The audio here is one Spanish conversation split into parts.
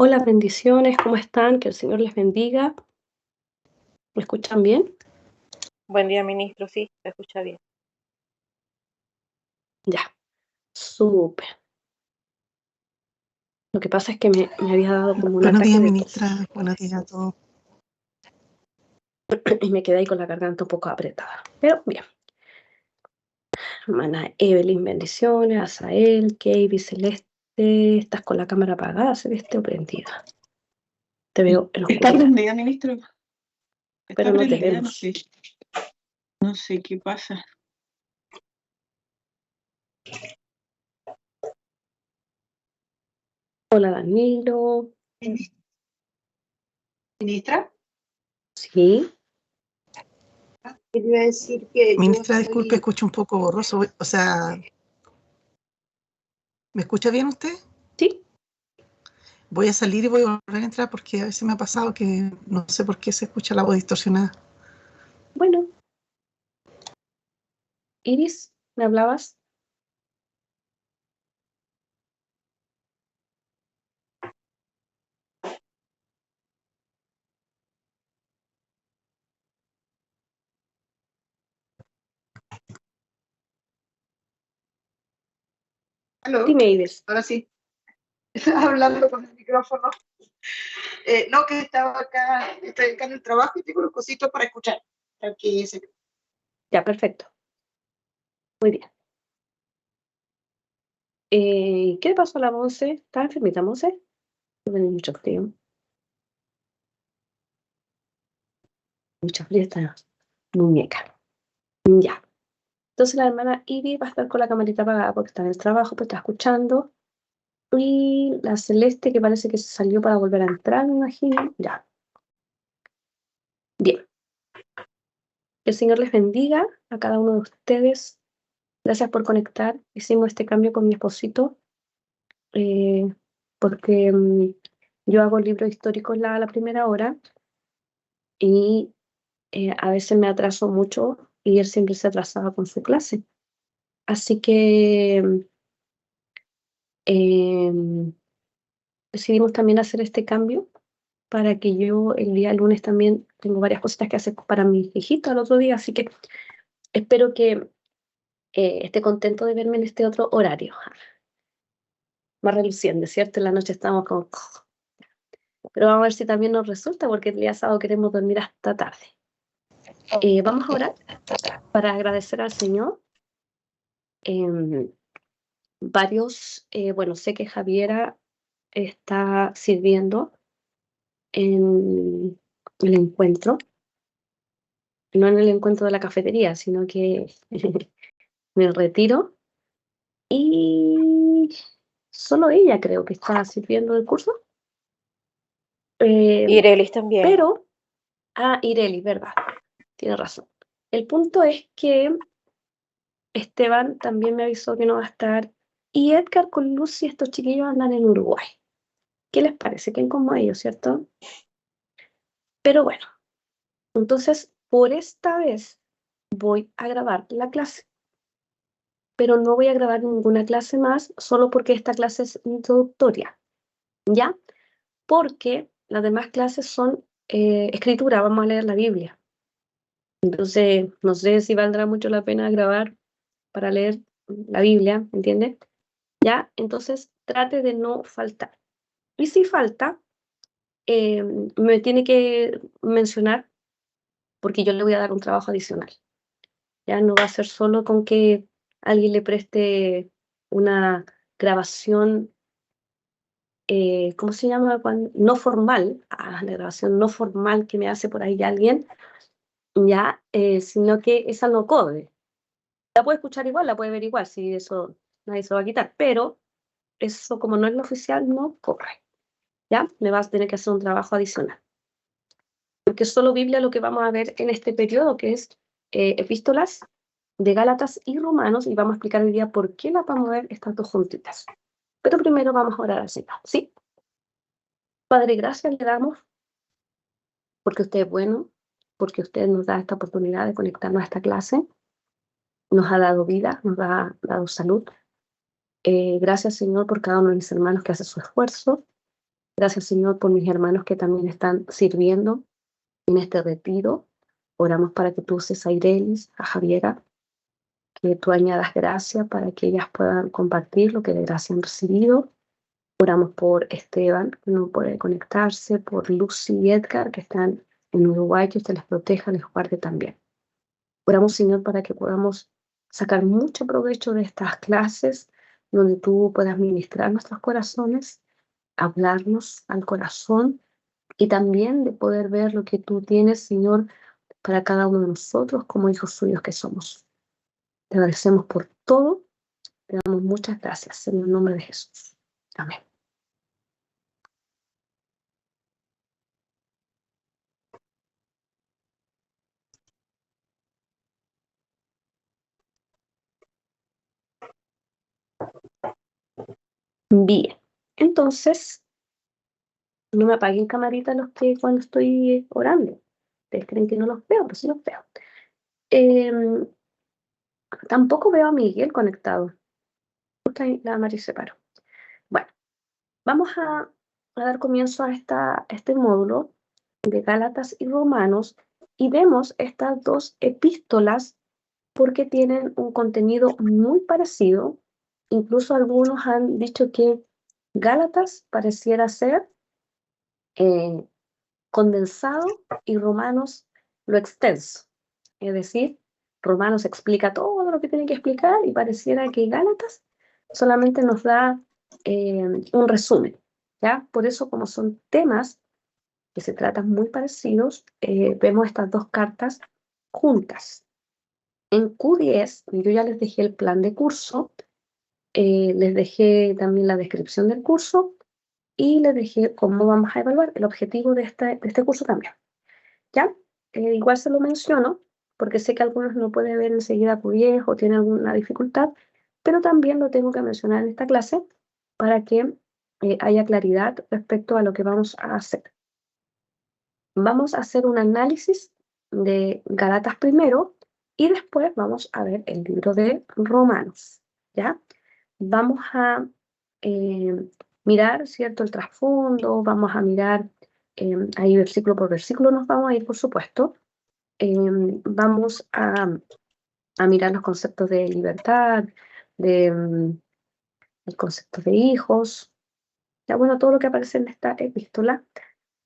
Hola, bendiciones, ¿cómo están? Que el Señor les bendiga. ¿Me escuchan bien? Buen día, ministro. Sí, se escucha bien. Ya, súper. Lo que pasa es que me había dado como un Buenos ataque días, de ministra. tos Buenos días a todos. y me quedé ahí con la garganta un poco apretada. Pero bien. Hermana Evelyn, bendiciones. Azael, Kevin, Celeste. ¿Estás con la cámara apagada, Celeste, o prendida? Te veo en Está oscuridad, prendida, ministro. pero Está no te prendida, vemos. no sé qué pasa. Hola, Danilo. ¿Ministra? Sí. Quería decir que Ministra, yo disculpe, escucho un poco borroso. O sea, ¿me escucha bien usted? Sí. Voy a salir y voy a volver a entrar porque a veces me ha pasado que no sé por qué se escucha la voz distorsionada. Bueno. Iris, ¿me hablabas? ¿Aló? Dime, Iris. Ahora sí. Estaba hablando con el micrófono. No, que estaba acá, estoy acá en el trabajo y tengo los cositos para escuchar. Aquí se... Ya, perfecto. Muy bien. ¿Qué le pasó a la Monse? ¿Está enfermita, Monse? No tenía mucho frío. Mucho frío esta muñeca. Ya. Entonces la hermana Ivy va a estar con la camarita apagada porque está en el trabajo, pues está escuchando. Y la Celeste, que parece que se salió para volver a entrar, me imagino. Ya. Bien. Que el Señor les bendiga a cada uno de ustedes. Gracias por conectar. Hicimos este cambio con mi esposito. Porque yo hago libros históricos la primera hora y a veces me atraso mucho y él siempre se atrasaba con su clase. Así que decidimos también hacer este cambio para que yo el día lunes también tengo varias cositas que hacer para mis hijitos al otro día, así que espero que esté contento de verme en este otro horario. Más reluciente, ¿cierto? En la noche estamos como... Pero vamos a ver si también nos resulta, porque el día sábado queremos dormir hasta tarde. Vamos a orar para agradecer al Señor. Bueno, sé que Javiera está sirviendo en el encuentro, no en el encuentro de la cafetería, sino que en el retiro. Y solo ella creo que está sirviendo el curso. Irelis también. Pero, Ireli, ¿verdad? Tiene razón. El punto es que Esteban también me avisó que no va a estar. Y Edgar con Lucy, estos chiquillos andan en Uruguay. ¿Qué les parece? Qué como ellos, ¿cierto? Pero bueno, entonces por esta vez voy a grabar la clase. Pero no voy a grabar ninguna clase más solo porque esta clase es introductoria. ¿Ya? Porque las demás clases son escritura, vamos a leer la Biblia. Entonces, no sé si valdrá mucho la pena grabar para leer la Biblia, ¿entiendes? ¿Ya? Entonces, trate de no faltar. Y si falta, me tiene que mencionar porque yo le voy a dar un trabajo adicional. Ya no va a ser solo con que alguien le preste una grabación, ¿cómo se llama? No formal, la grabación no formal que me hace por ahí alguien, ya, sino que esa no cobre. La puede escuchar igual, la puede ver igual, si eso nadie se lo va a quitar, pero eso como no es lo oficial, no corre. ¿Ya? Me vas a tener que hacer un trabajo adicional. Porque es solo Biblia lo que vamos a ver en este periodo, que es epístolas de Gálatas y Romanos, y vamos a explicar hoy día por qué las vamos a ver estas dos juntitas. Pero primero vamos a orar al Señor, ¿sí? Padre, gracias le damos porque usted es bueno, porque usted nos da esta oportunidad de conectarnos a esta clase, nos ha dado vida, nos ha dado salud. Gracias, Señor, por cada uno de mis hermanos que hace su esfuerzo. Gracias, Señor, por mis hermanos que también están sirviendo en este retiro. Oramos para que tú uses a Irelis, a Javiera, que tú añadas gracia para que ellas puedan compartir lo que de gracia han recibido. Oramos por Esteban, que no puede conectarse, por Lucy y Edgar, que están en Uruguay, que usted les proteja, les guarde también. Oramos, Señor, para que podamos sacar mucho provecho de estas clases, donde tú puedas ministrar nuestros corazones, hablarnos al corazón y también de poder ver lo que tú tienes, Señor, para cada uno de nosotros como hijos suyos que somos. Te agradecemos por todo, te damos muchas gracias en el nombre de Jesús. Amén. Bien, entonces, no me apaguen camarita los que cuando estoy orando. Ustedes creen que no los veo, pero sí los veo. Tampoco veo a Miguel conectado. Justo ahí la Mari se paró. Bueno, vamos a dar comienzo a este módulo de Gálatas y Romanos y vemos estas dos epístolas porque tienen un contenido muy parecido. Incluso algunos han dicho que Gálatas pareciera ser condensado y Romanos lo extenso. Es decir, Romanos explica todo lo que tiene que explicar y pareciera que Gálatas solamente nos da un resumen. ¿Ya? Por eso, como son temas que se tratan muy parecidos, vemos estas dos cartas juntas. En Q10, yo ya les dejé el plan de curso, les dejé también la descripción del curso y les dejé cómo vamos a evaluar el objetivo de este curso también. ¿Ya? Igual se lo menciono, porque sé que algunos no pueden ver enseguida Q10 o tienen alguna dificultad, pero también lo tengo que mencionar en esta clase para que haya claridad respecto a lo que vamos a hacer. Vamos a hacer un análisis de Gálatas primero y después vamos a ver el libro de Romanos, ¿ya? Vamos a mirar, ¿cierto?, el trasfondo, vamos a mirar, ahí versículo por versículo nos vamos a ir, por supuesto. Vamos a mirar los conceptos de libertad, el concepto de hijos, ya bueno, todo lo que aparece en esta epístola.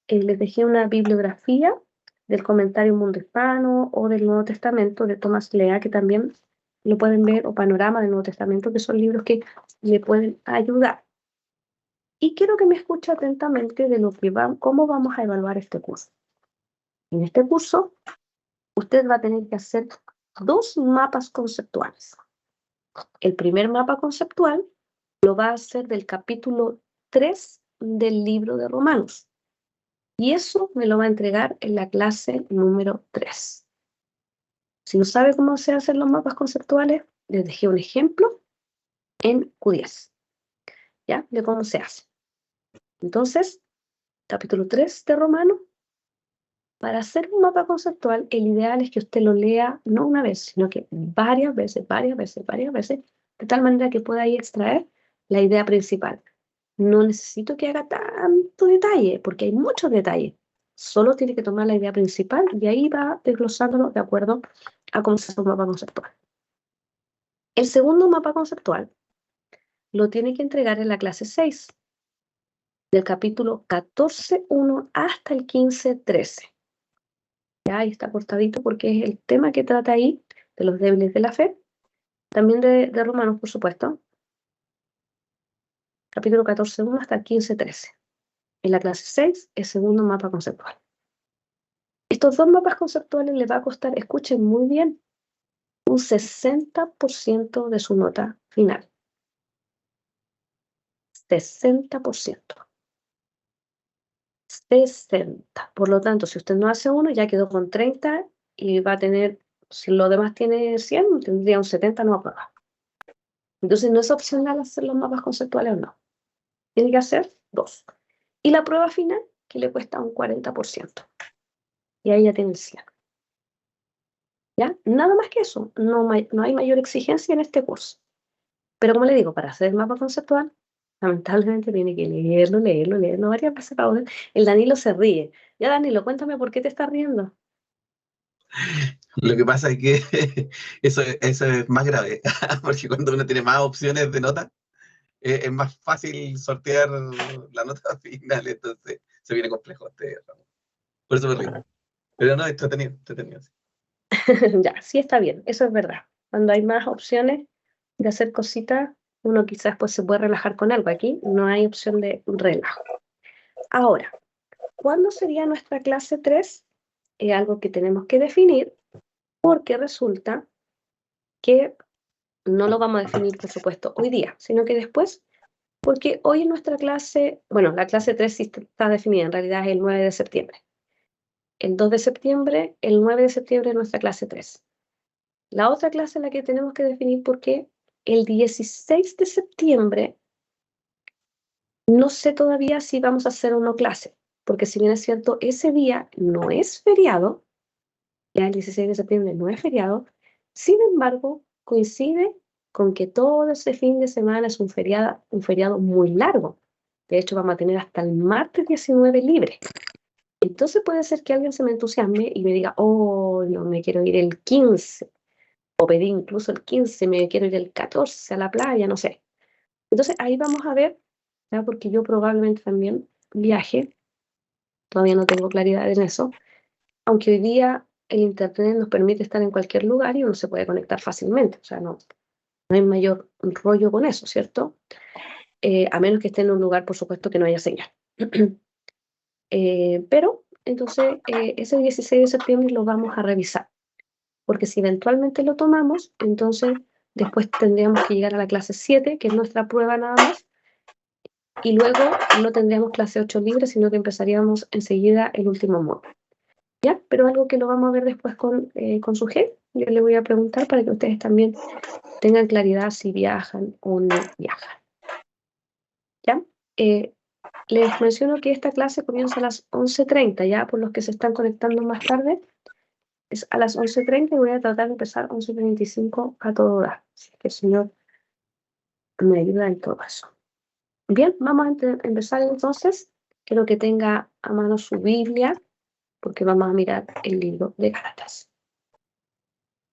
Les dejé una bibliografía del Comentario Mundo Hispano o del Nuevo Testamento de Tomás Lea, que también lo pueden ver, o Panorama del Nuevo Testamento, que son libros que le pueden ayudar. Y quiero que me escuche atentamente de lo que cómo vamos a evaluar este curso. En este curso, usted va a tener que hacer dos mapas conceptuales. El primer mapa conceptual lo va a hacer del capítulo 3 del libro de Romanos. Y eso me lo va a entregar en la clase número 3. Si no sabe cómo se hacen los mapas conceptuales, les dejé un ejemplo en Q10, ¿ya? De cómo se hace. Entonces, capítulo 3 de Romanos, para hacer un mapa conceptual, el ideal es que usted lo lea no una vez, sino que varias veces, de tal manera que pueda ahí extraer la idea principal. No necesito que haga tanto detalle, porque hay muchos detalles. Solo tiene que tomar la idea principal y ahí va desglosándolo de acuerdo a cómo se hace un mapa conceptual. El segundo mapa conceptual lo tiene que entregar en la clase 6, del capítulo 14.1 hasta el 15.13. Ya ahí está cortadito porque es el tema que trata ahí de los débiles de la fe, también de Romanos, por supuesto. Capítulo 14.1 hasta el 15.13. En la clase 6, el segundo mapa conceptual. Estos dos mapas conceptuales les va a costar, escuchen muy bien, un 60% de su nota final. 60%. 60. Por lo tanto, si usted no hace uno, ya quedó con 30 y va a tener, si lo demás tiene 100, tendría un 70 no aprobado. Entonces, no es opcional hacer los mapas conceptuales o no. Tiene que hacer 2. Y la prueba final, que le cuesta un 40%. Y ahí ya tiene el 100. ¿Ya? Nada más que eso. No hay mayor exigencia en este curso. Pero como le digo, para hacer el mapa conceptual, lamentablemente tiene que leerlo varias veces para poder. El Danilo se ríe. Ya, Danilo, cuéntame por qué te estás riendo. Lo que pasa es que eso es más grave, porque cuando uno tiene más opciones de nota, es más fácil sortear la nota final, entonces se viene complejo este ramo. Por eso me río. Pero no, entretenido. Sí. Ya, sí está bien, eso es verdad. Cuando hay más opciones de hacer cositas, uno quizás pues se puede relajar con algo. Aquí no hay opción de relajo. Ahora, ¿cuándo sería nuestra clase 3? Es algo que tenemos que definir porque resulta que no lo vamos a definir, por supuesto, hoy día, sino que después, porque hoy en nuestra clase, bueno, la clase 3 sí está definida, en realidad es el 9 de septiembre. El 2 de septiembre, el 9 de septiembre es nuestra clase 3. La otra clase en la que tenemos que definir porque el 16 de septiembre no sé todavía si vamos a hacer o no clase, porque si bien es cierto, ese día no es feriado, ya el 16 de septiembre no es feriado, sin embargo, coincide con que todo ese fin de semana es un feriado muy largo. De hecho, vamos a tener hasta el martes 19 libre. Entonces puede ser que alguien se me entusiasme y me diga, oh, no, me quiero ir el 15, o pedí incluso el 15, me quiero ir el 14 a la playa, no sé. Entonces ahí vamos a ver, ¿ya? Porque yo probablemente también viaje, todavía no tengo claridad en eso, aunque hoy día el internet nos permite estar en cualquier lugar y uno se puede conectar fácilmente, o sea, no hay mayor rollo con eso, ¿cierto? A menos que esté en un lugar, por supuesto, que no haya señal. Pero, entonces, ese 16 de septiembre lo vamos a revisar, porque si eventualmente lo tomamos, entonces después tendríamos que llegar a la clase 7, que es nuestra prueba nada más, y luego no tendríamos clase 8 libre, sino que empezaríamos enseguida el último módulo. ¿Ya? Pero algo que lo vamos a ver después con su jefe, yo le voy a preguntar para que ustedes también tengan claridad si viajan o no viajan. ¿Ya? Les menciono que esta clase comienza a las 11:30, ya por los que se están conectando más tarde, es a las 11:30 y voy a tratar de empezar 11:25 a todo dar. Así que el Señor me ayuda en todo eso. Bien, vamos a empezar entonces. Quiero que tenga a mano su Biblia, porque vamos a mirar el libro de Gálatas.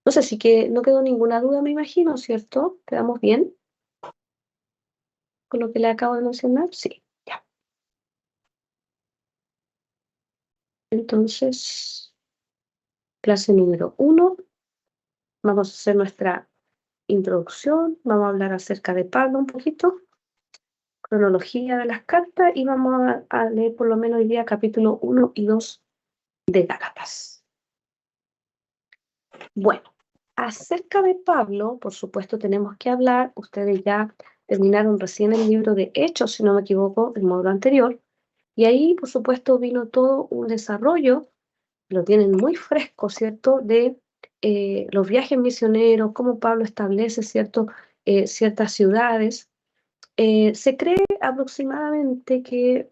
No sé si que no quedó ninguna duda, me imagino, ¿cierto? ¿Quedamos bien con lo que le acabo de mencionar? Sí, ya. Entonces, clase número 1. Vamos a hacer nuestra introducción, vamos a hablar acerca de Pablo un poquito, cronología de las cartas y vamos a leer por lo menos hoy día capítulo 1 y 2 de Gálatas. Bueno, acerca de Pablo, por supuesto tenemos que hablar, ustedes ya terminaron recién el libro de Hechos, si no me equivoco, el módulo anterior, y ahí por supuesto vino todo un desarrollo, lo tienen muy fresco, ¿cierto?, de los viajes misioneros, cómo Pablo establece, ¿cierto?, ciertas ciudades. Se cree aproximadamente que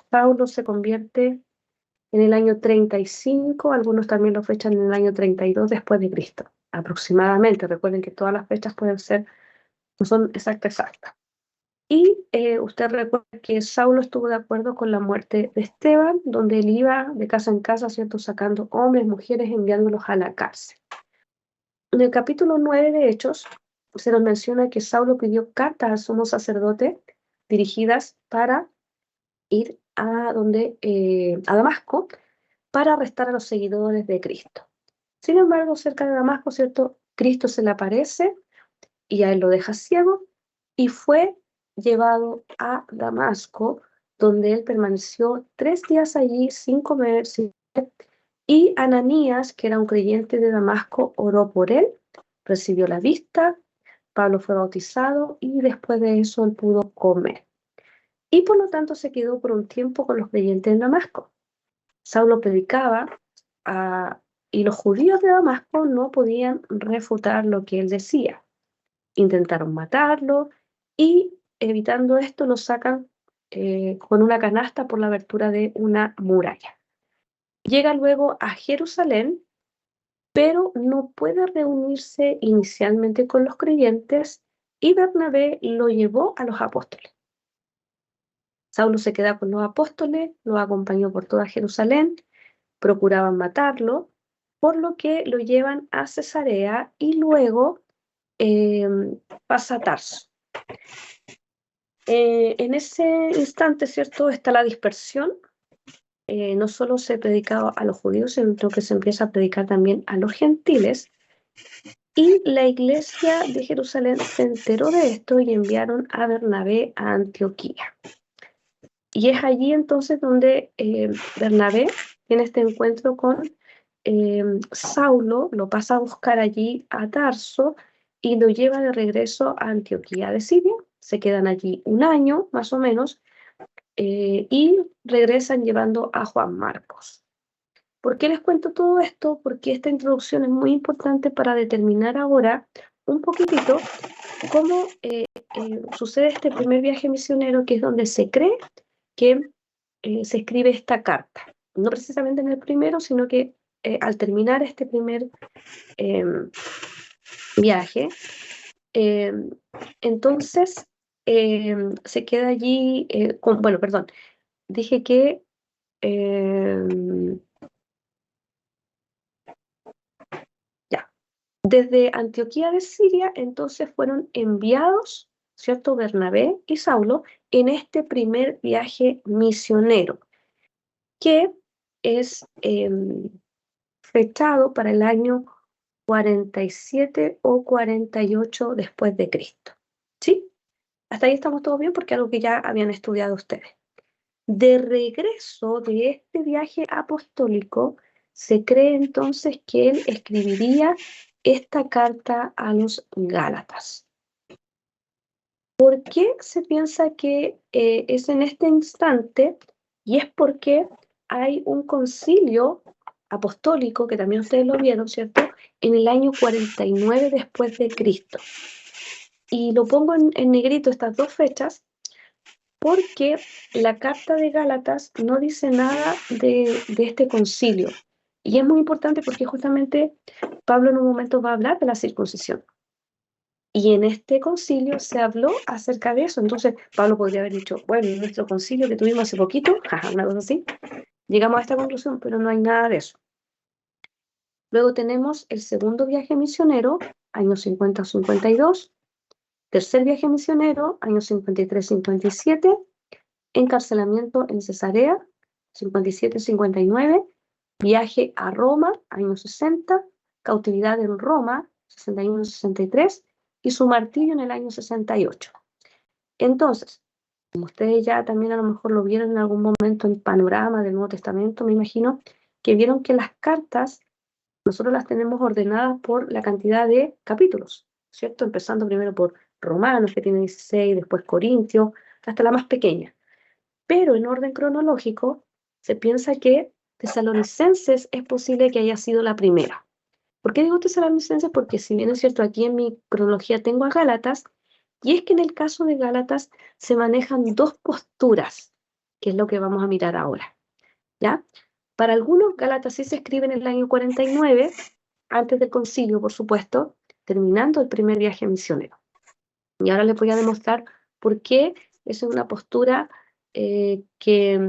Pablo se convierte en el año 35, algunos también lo fechan en el año 32 después de Cristo, aproximadamente. Recuerden que todas las fechas pueden ser, no son exactas. Y usted recuerda que Saulo estuvo de acuerdo con la muerte de Esteban, donde él iba de casa en casa, ¿cierto?, sacando hombres, mujeres, enviándolos a la cárcel. En el capítulo 9 de Hechos se nos menciona que Saulo pidió cartas al sumo sacerdote dirigidas para ir a Damasco, para arrestar a los seguidores de Cristo. Sin embargo, cerca de Damasco, ¿cierto?, Cristo se le aparece y a él lo deja ciego y fue llevado a Damasco, donde él permaneció 3 días allí sin comer, sin beber, y Ananías, que era un creyente de Damasco, oró por él, recibió la vista, Pablo fue bautizado y después de eso él pudo comer. Y por lo tanto se quedó por un tiempo con los creyentes en Damasco. Saulo predicaba y los judíos de Damasco no podían refutar lo que él decía. Intentaron matarlo y evitando esto lo sacan con una canasta por la abertura de una muralla. Llega luego a Jerusalén, pero no puede reunirse inicialmente con los creyentes y Bernabé lo llevó a los apóstoles. Saulo se queda con los apóstoles, los acompañó por toda Jerusalén, procuraban matarlo, por lo que lo llevan a Cesarea y luego pasa a Tarso. En ese instante, ¿cierto?, está la dispersión. No solo se predicaba a los judíos, sino que se empieza a predicar también a los gentiles. Y la iglesia de Jerusalén se enteró de esto y enviaron a Bernabé a Antioquía. Y es allí entonces donde Bernabé tiene este encuentro con Saulo, lo pasa a buscar allí a Tarso y lo lleva de regreso a Antioquía de Siria. Se quedan allí un año más o menos y regresan llevando a Juan Marcos. ¿Por qué les cuento todo esto? Porque esta introducción es muy importante para determinar ahora un poquitito cómo sucede este primer viaje misionero, que es donde se cree que se escribe esta carta. No precisamente en el primero, sino que al terminar este primer viaje, entonces se queda allí, bueno, perdón, dije que desde Antioquía de Siria, entonces fueron enviados, ¿cierto?, Bernabé y Saulo en este primer viaje misionero, que es fechado para el año 47 o 48 después de Cristo. ¿Sí? Hasta ahí estamos todos bien porque es algo que ya habían estudiado ustedes. De regreso de este viaje apostólico, se cree entonces que él escribiría esta carta a los Gálatas. ¿Por qué se piensa que es en este instante? Y es porque hay un concilio apostólico, que también ustedes lo vieron, ¿cierto?, en el año 49 después de Cristo. Y lo pongo en negrito estas dos fechas, porque la carta de Gálatas no dice nada de este concilio. Y es muy importante porque justamente Pablo en un momento va a hablar de la circuncisión. Y en este concilio se habló acerca de eso. Entonces Pablo podría haber dicho, bueno, en nuestro concilio que tuvimos hace poquito, una cosa así, llegamos a esta conclusión, pero no hay nada de eso. Luego tenemos el segundo viaje misionero, años 50-52. Tercer viaje misionero, años 53-57. Encarcelamiento en Cesarea, 57-59, viaje a Roma, años 60, cautividad en Roma, 61-63, y su martirio en el año 68. Entonces, como ustedes ya también a lo mejor lo vieron en algún momento en Panorama del Nuevo Testamento, me imagino, que vieron que las cartas nosotros las tenemos ordenadas por la cantidad de capítulos, ¿cierto? Empezando primero por Romanos, que tiene 16, después Corintios, hasta la más pequeña. Pero en orden cronológico se piensa que Tesalonicenses es posible que haya sido la primera. ¿Por qué digo Tesalonicenses? Porque si bien es cierto, aquí en mi cronología tengo a Gálatas, y es que en el caso de Gálatas se manejan dos posturas, que es lo que vamos a mirar ahora, ¿ya? Para algunos, Gálatas sí se escribe en el año 49, antes del concilio, por supuesto, terminando el primer viaje misionero. Y ahora les voy a demostrar por qué esa es una postura que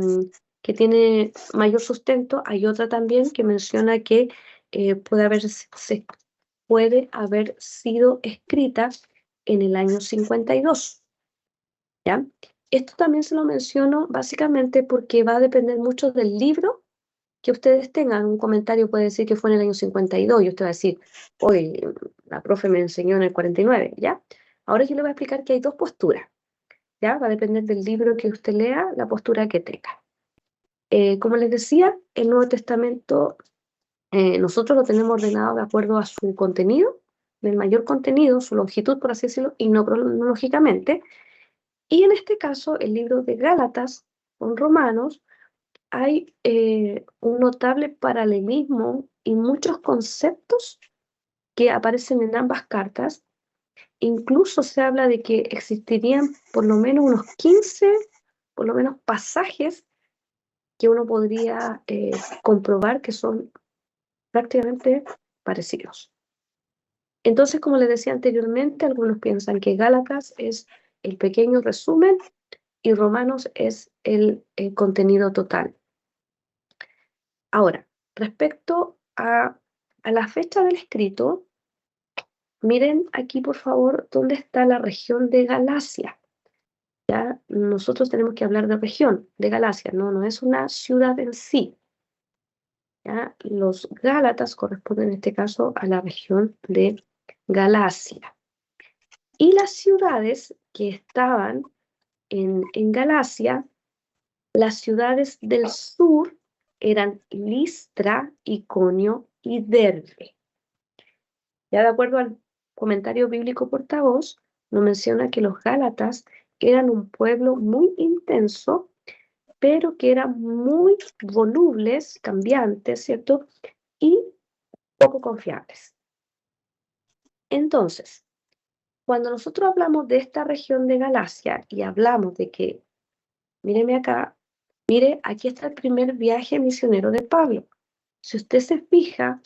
tiene mayor sustento. Hay otra también que menciona que puede haber sido escrita en el año 52. ¿Ya? Esto también se lo menciono básicamente porque va a depender mucho del libro que ustedes tengan. Un comentario puede decir que fue en el año 52 y usted va a decir, hoy la profe me enseñó en el 49, ¿ya? Ahora yo le voy a explicar que hay dos posturas, ¿ya? Va a depender del libro que usted lea, la postura que tenga. Como les decía, el Nuevo Testamento nosotros lo tenemos ordenado de acuerdo a su contenido, del mayor contenido, su longitud, por así decirlo, y no cronológicamente. Y en este caso, el libro de Gálatas con Romanos, hay un notable paralelismo y muchos conceptos que aparecen en ambas cartas. Incluso se habla de que existirían por lo menos unos 15, por lo menos pasajes que uno podría comprobar que son prácticamente parecidos. Entonces, como les decía anteriormente, algunos piensan que Gálatas es el pequeño resumen y Romanos es el contenido total. Ahora, respecto a la fecha del escrito, miren aquí, por favor, dónde está la región de Galacia. Ya nosotros tenemos que hablar de región de Galacia, no es una ciudad en sí. ¿Ya? Los Gálatas corresponden en este caso a la región de Galacia. Y las ciudades que estaban en Galacia, las ciudades del sur eran Listra, Iconio y Derbe. Ya de acuerdo al comentario bíblico portavoz, nos menciona que los Gálatas eran un pueblo muy intenso, pero que eran muy volubles, cambiantes, ¿cierto? Y poco confiables. Entonces, cuando nosotros hablamos de esta región de Galacia y hablamos de que, míreme acá, mire, aquí está el primer viaje misionero de Pablo. Si usted se fija,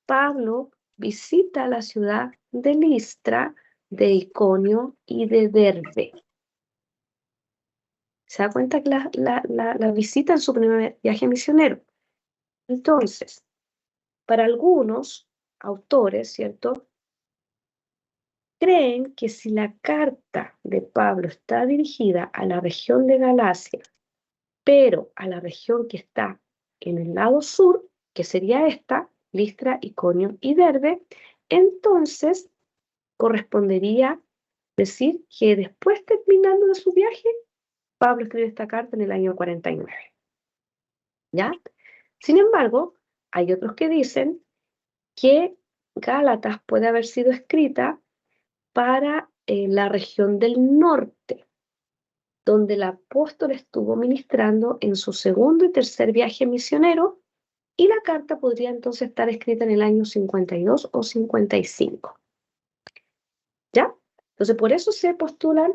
Pablo visita la ciudad de Listra, de Iconio y de Derbe. ¿Se da cuenta que la visita en su primer viaje misionero? Entonces, para algunos autores, ¿cierto? Creen que si la carta de Pablo está dirigida a la región de Galacia, pero a la región que está en el lado sur, que sería esta, Listra, Iconio y Derbe, entonces correspondería decir que después terminando de su viaje, Pablo escribe esta carta en el año 49. ¿Ya? Sin embargo, hay otros que dicen que Gálatas puede haber sido escrita para la región del norte, donde el apóstol estuvo ministrando en su segundo y tercer viaje misionero, y la carta podría entonces estar escrita en el año 52 o 55. ¿Ya? Entonces, por eso se postulan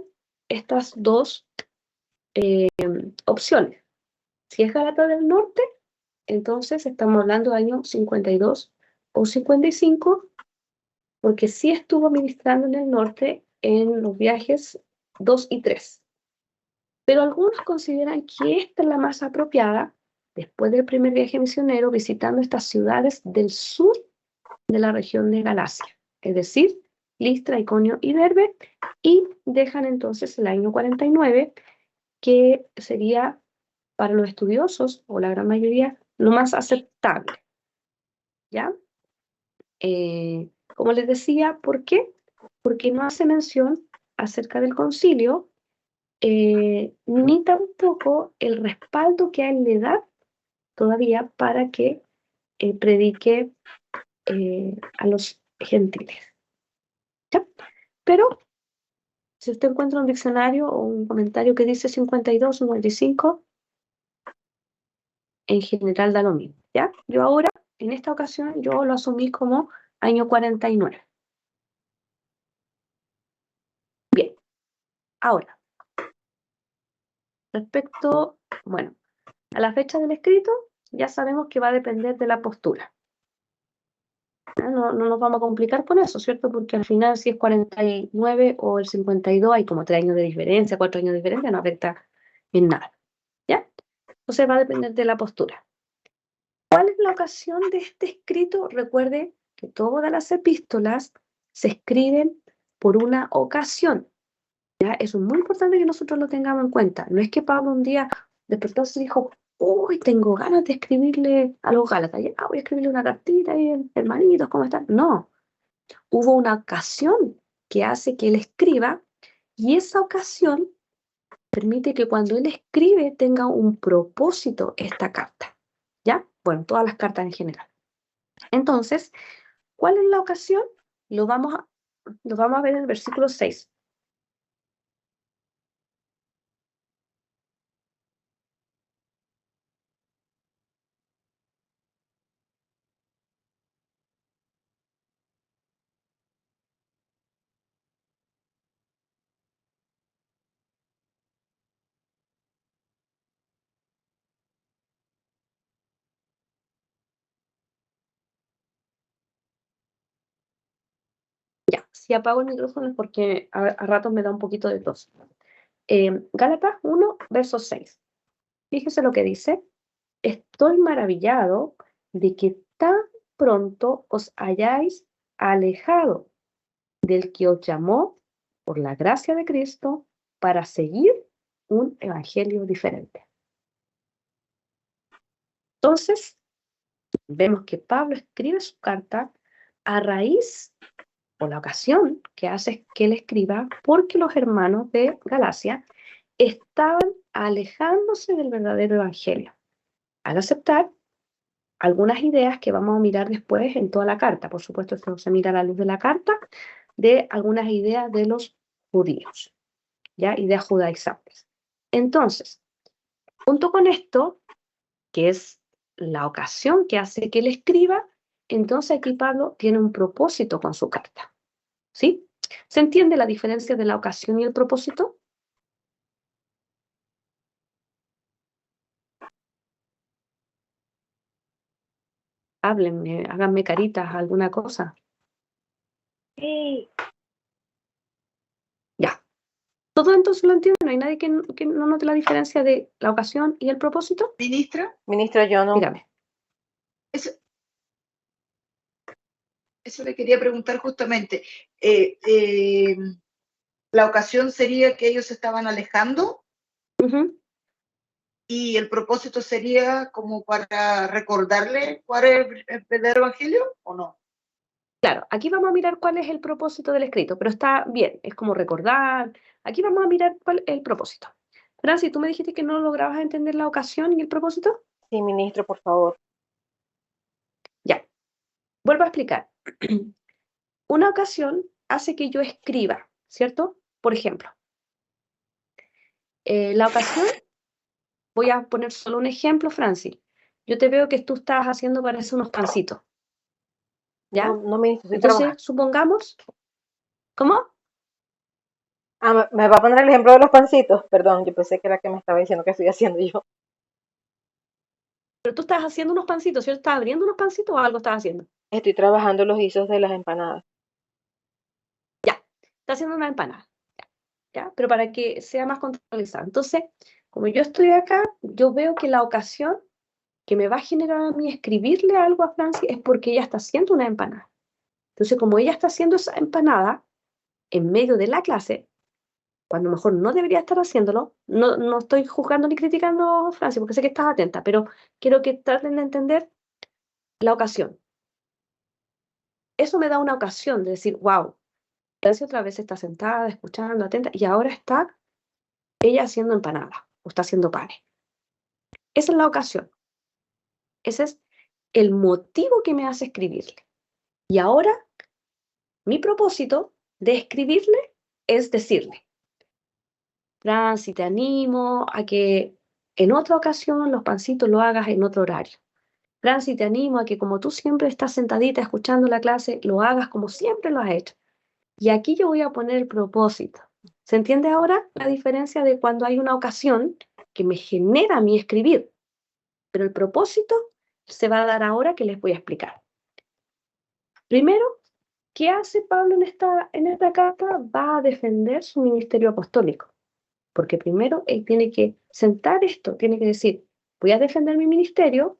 estas dos opciones. Si es Gálatas del norte, entonces estamos hablando de año 52 o 55, porque sí estuvo ministrando en el norte en los viajes 2 y 3. Pero algunos consideran que esta es la más apropiada después del primer viaje misionero, visitando estas ciudades del sur de la región de Galacia, es decir, Listra, Iconio y Derbe, y dejan entonces el año 49, que sería para los estudiosos, o la gran mayoría, lo más aceptable. ¿Ya? Como les decía, ¿por qué? Porque no hace mención acerca del concilio, ni tampoco el respaldo que a él le da todavía para que predique a los gentiles. ¿Ya? Pero si usted encuentra un diccionario o un comentario que dice 52 o 55, en general da lo mismo. ¿Ya? Yo ahora, en esta ocasión, yo lo asumí como año 49. Bien, ahora, respecto, bueno, a la fecha del escrito, ya sabemos que va a depender de la postura. No nos vamos a complicar con eso, ¿cierto? Porque al final, si es 49 o el 52, hay como 3 años de diferencia, 4 años de diferencia, no afecta en nada. ¿Ya? Entonces va a depender de la postura. ¿Cuál es la ocasión de este escrito? Recuerde que todas las epístolas se escriben por una ocasión. ¿Ya? Eso es muy importante que nosotros lo tengamos en cuenta. No es que Pablo un día despertó y dijo, uy, tengo ganas de escribirle a los Gálatas, ya, voy a escribirle una cartita y hermanitos, ¿cómo están? No, hubo una ocasión que hace que él escriba, y esa ocasión permite que cuando él escribe tenga un propósito esta carta. ¿Ya? Bueno, todas las cartas en general. Entonces, ¿cuál es la ocasión? Lo vamos a ver en el versículo 6. Ya, si apago el micrófono es porque a ratos me da un poquito de tos. Gálatas 1, verso 6. Fíjese lo que dice. Estoy maravillado de que tan pronto os hayáis alejado del que os llamó por la gracia de Cristo para seguir un evangelio diferente. Entonces, vemos que Pablo escribe su carta a raíz o la ocasión que hace que él escriba porque los hermanos de Galacia estaban alejándose del verdadero evangelio al aceptar algunas ideas que vamos a mirar después en toda la carta. Por supuesto, esto se mira a la luz de la carta, de algunas ideas de los judíos, ¿ya? Ideas judaizantes. Entonces, junto con esto, que es la ocasión que hace que él escriba, entonces aquí Pablo tiene un propósito con su carta, ¿sí? ¿Se entiende la diferencia de la ocasión y el propósito? Háblenme, háganme caritas, alguna cosa. Sí. Ya. ¿Todo entonces lo entienden? ¿No hay nadie que no note la diferencia de la ocasión y el propósito? Ministra, Ministra, yo no. Dígame. eso, eso le quería preguntar justamente. La ocasión sería que ellos se estaban alejando Ujú. y el propósito sería como para recordarle cuál es el verdadero evangelio, ¿o no? Claro, aquí vamos a mirar cuál es el propósito del escrito, pero está bien, es como recordar. Aquí vamos a mirar cuál es el propósito. Francis, tú me dijiste que no lograbas entender la ocasión y el propósito. Sí, ministro, por favor. Ya, vuelvo a explicar. Una ocasión hace que yo escriba, ¿cierto? Por ejemplo, la ocasión, voy a poner solo un ejemplo, Francis. Yo te veo que tú estás haciendo, parece, unos pancitos, ¿ya? No, ministro, estoy Entonces, trabajando. supongamos, ¿cómo? Ah, ¿me va a poner el ejemplo de los pancitos? Perdón, yo pensé que era que me estaba diciendo que estoy haciendo yo. Pero tú estás haciendo unos pancitos, ¿cierto? ¿Estás abriendo unos pancitos o algo estás haciendo? Estoy trabajando los guisos de las empanadas. Está haciendo una empanada, ¿ya? Pero para que sea más contextualizado. Entonces, como yo estoy acá, yo veo que la ocasión que me va a generar a mí escribirle algo a Francis es porque ella está haciendo una empanada. Entonces, como ella está haciendo esa empanada en medio de la clase, cuando mejor no debería estar haciéndolo, no estoy juzgando ni criticando a Francis, porque sé que estás atenta, pero quiero que traten de entender la ocasión. Eso me da una ocasión de decir, wow, Francis otra vez está sentada, escuchando, atenta, y ahora está ella haciendo empanadas o está haciendo panes. Esa es la ocasión. Ese es el motivo que me hace escribirle. Y ahora, mi propósito de escribirle es decirle, Francis, te animo a que en otra ocasión los pancitos lo hagas en otro horario. Francis, te animo a que como tú siempre estás sentadita escuchando la clase, lo hagas como siempre lo has hecho. Y aquí yo voy a poner el propósito. ¿Se entiende ahora la diferencia de cuando hay una ocasión que me genera a mí escribir? Pero el propósito se va a dar ahora que les voy a explicar. Primero, ¿qué hace Pablo en esta carta? Va a defender su ministerio apostólico. Porque primero él tiene que sentar esto, tiene que decir, voy a defender mi ministerio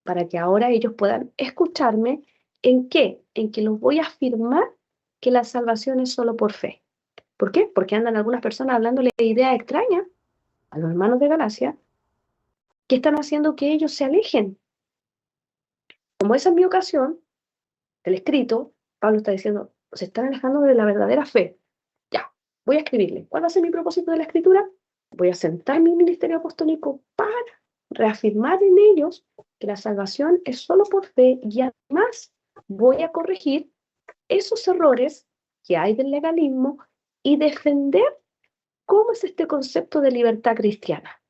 para que ahora ellos puedan escucharme. ¿En qué? En que los voy a afirmar que la salvación es solo por fe. ¿Por qué? Porque andan algunas personas hablándole de ideas extrañas a los hermanos de Galacia que están haciendo que ellos se alejen. Como esa es mi ocasión, del escrito, Pablo está diciendo, se están alejando de la verdadera fe. Ya, voy a escribirle. ¿Cuál va a ser mi propósito de la escritura? Voy a sentar mi ministerio apostólico para reafirmar en ellos que la salvación es solo por fe y además voy a corregir esos errores que hay del legalismo y defender cómo es este concepto de libertad cristiana.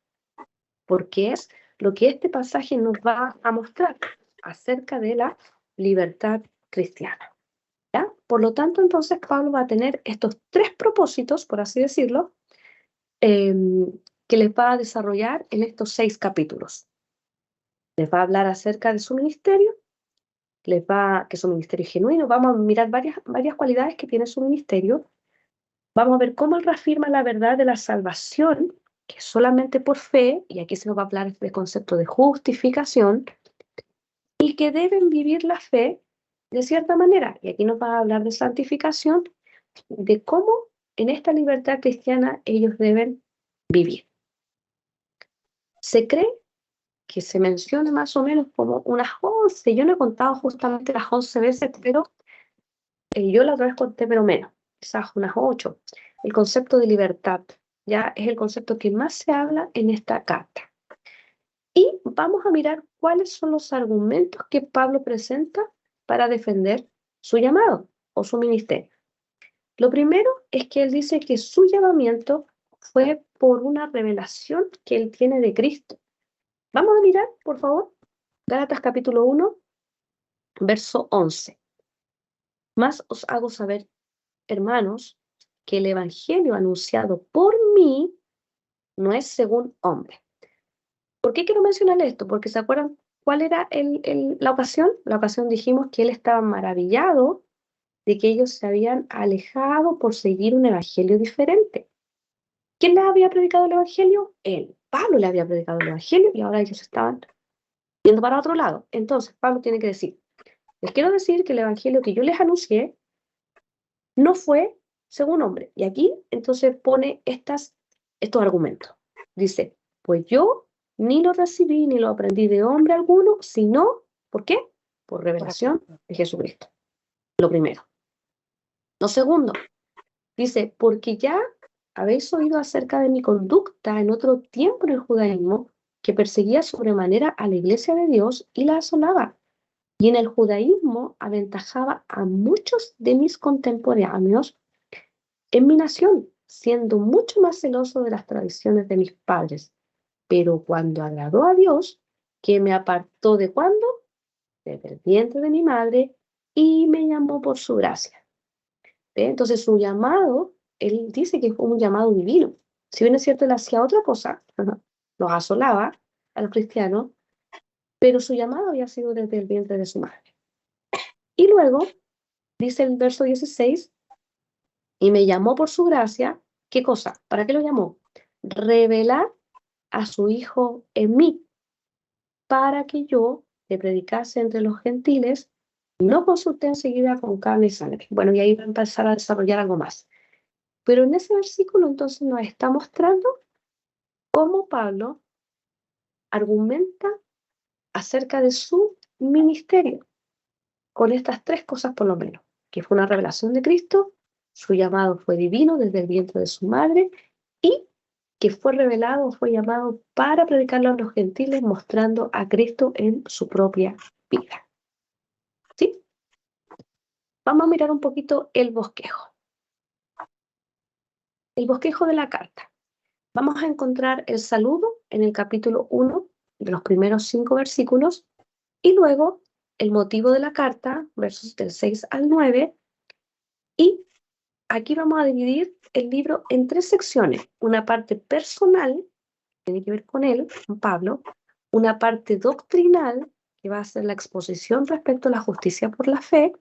Porque es lo que este pasaje nos va a mostrar acerca de la libertad cristiana. ¿Ya? Por lo tanto, entonces Pablo va a tener estos tres propósitos, por así decirlo, que les va a desarrollar en estos 6 capítulos. Les va a hablar acerca de su ministerio, que su ministerio es genuino. Vamos a mirar varias cualidades que tiene su ministerio. Vamos a ver cómo él reafirma la verdad de la salvación, que es solamente por fe, y aquí se nos va a hablar del concepto de justificación, y que deben vivir la fe de cierta manera. Y aquí nos va a hablar de santificación, de cómo en esta libertad cristiana ellos deben vivir. Se cree que se menciona más o menos como unas 11, yo no he contado justamente las 11 veces, pero yo la otra vez conté, pero menos, quizás unas 8. El concepto de libertad ya es el concepto que más se habla en esta carta. Y vamos a mirar cuáles son los argumentos que Pablo presenta para defender su llamado o su ministerio. Lo primero es que él dice que su llamamiento fue por una revelación que él tiene de Cristo. Vamos a mirar, por favor, Gálatas capítulo 1, verso 11. Más os hago saber, hermanos, que el evangelio anunciado por mí no es según hombre. ¿Por qué quiero mencionar esto? Porque ¿se acuerdan cuál era la ocasión? La ocasión dijimos que él estaba maravillado de que ellos se habían alejado por seguir un evangelio diferente. ¿Quién les había predicado el evangelio? Él. Pablo le había predicado el evangelio y ahora ellos estaban yendo para otro lado. Entonces Pablo tiene que decir, les quiero decir que el evangelio que yo les anuncié no fue según hombre. Y aquí entonces pone estos argumentos. Dice, pues yo ni lo recibí ni lo aprendí de hombre alguno, sino, ¿por qué? Por revelación de Jesucristo. Lo primero. Lo segundo, dice, porque ya habéis oído acerca de mi conducta en otro tiempo en el judaísmo, que perseguía sobremanera a la iglesia de Dios y la asolaba. Y en el judaísmo aventajaba a muchos de mis contemporáneos en mi nación, siendo mucho más celoso de las tradiciones de mis padres. Pero cuando agradó a Dios, que me apartó ¿de cuándo? Desde el vientre de mi madre, y me llamó por su gracia. ¿Ve? Entonces su llamado, él dice que fue un llamado divino. Si bien es cierto, él hacía otra cosa, los asolaba a los cristianos, pero su llamado había sido desde el vientre de su madre. Y luego, dice el verso 16, y me llamó por su gracia, ¿qué cosa? ¿Para qué lo llamó? Revelar a su Hijo en mí, para que yo le predicase entre los gentiles, no consulté enseguida con carne y sangre. Bueno, y ahí va a empezar a desarrollar algo más. Pero en ese versículo entonces nos está mostrando cómo Pablo argumenta acerca de su ministerio, con estas tres cosas por lo menos, que fue una revelación de Cristo, su llamado fue divino desde el vientre de su madre, y que fue revelado, fue llamado para predicarlo a los gentiles, mostrando a Cristo en su propia vida. ¿Sí? Vamos a mirar un poquito el bosquejo. El bosquejo de la carta. Vamos a encontrar el saludo en el capítulo 1, de los primeros 5 versículos, y luego el motivo de la carta, versos del 6 al 9, y aquí vamos a dividir el libro en 3 secciones. Una parte personal, que tiene que ver con él, con Pablo, una parte doctrinal, que va a ser la exposición respecto a la justicia por la fe,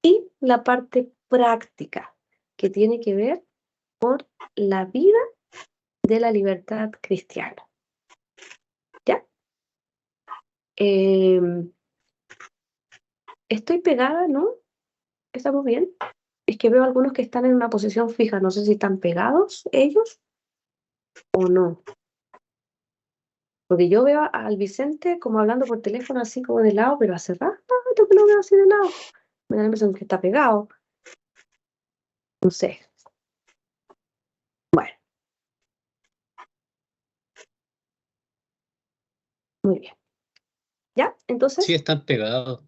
y la parte práctica, que tiene que ver con la vida de la libertad cristiana. ¿Ya? Estoy pegada, ¿no? ¿Estamos bien? Es que veo algunos que están en una posición fija. No sé si están pegados ellos o no. Porque yo veo al Vicente como hablando por teléfono así como de lado, pero hace rato que lo veo así de lado. Me da la impresión que está pegado. No sé. Bueno. Muy bien. ¿Ya? Entonces. Sí, están pegados.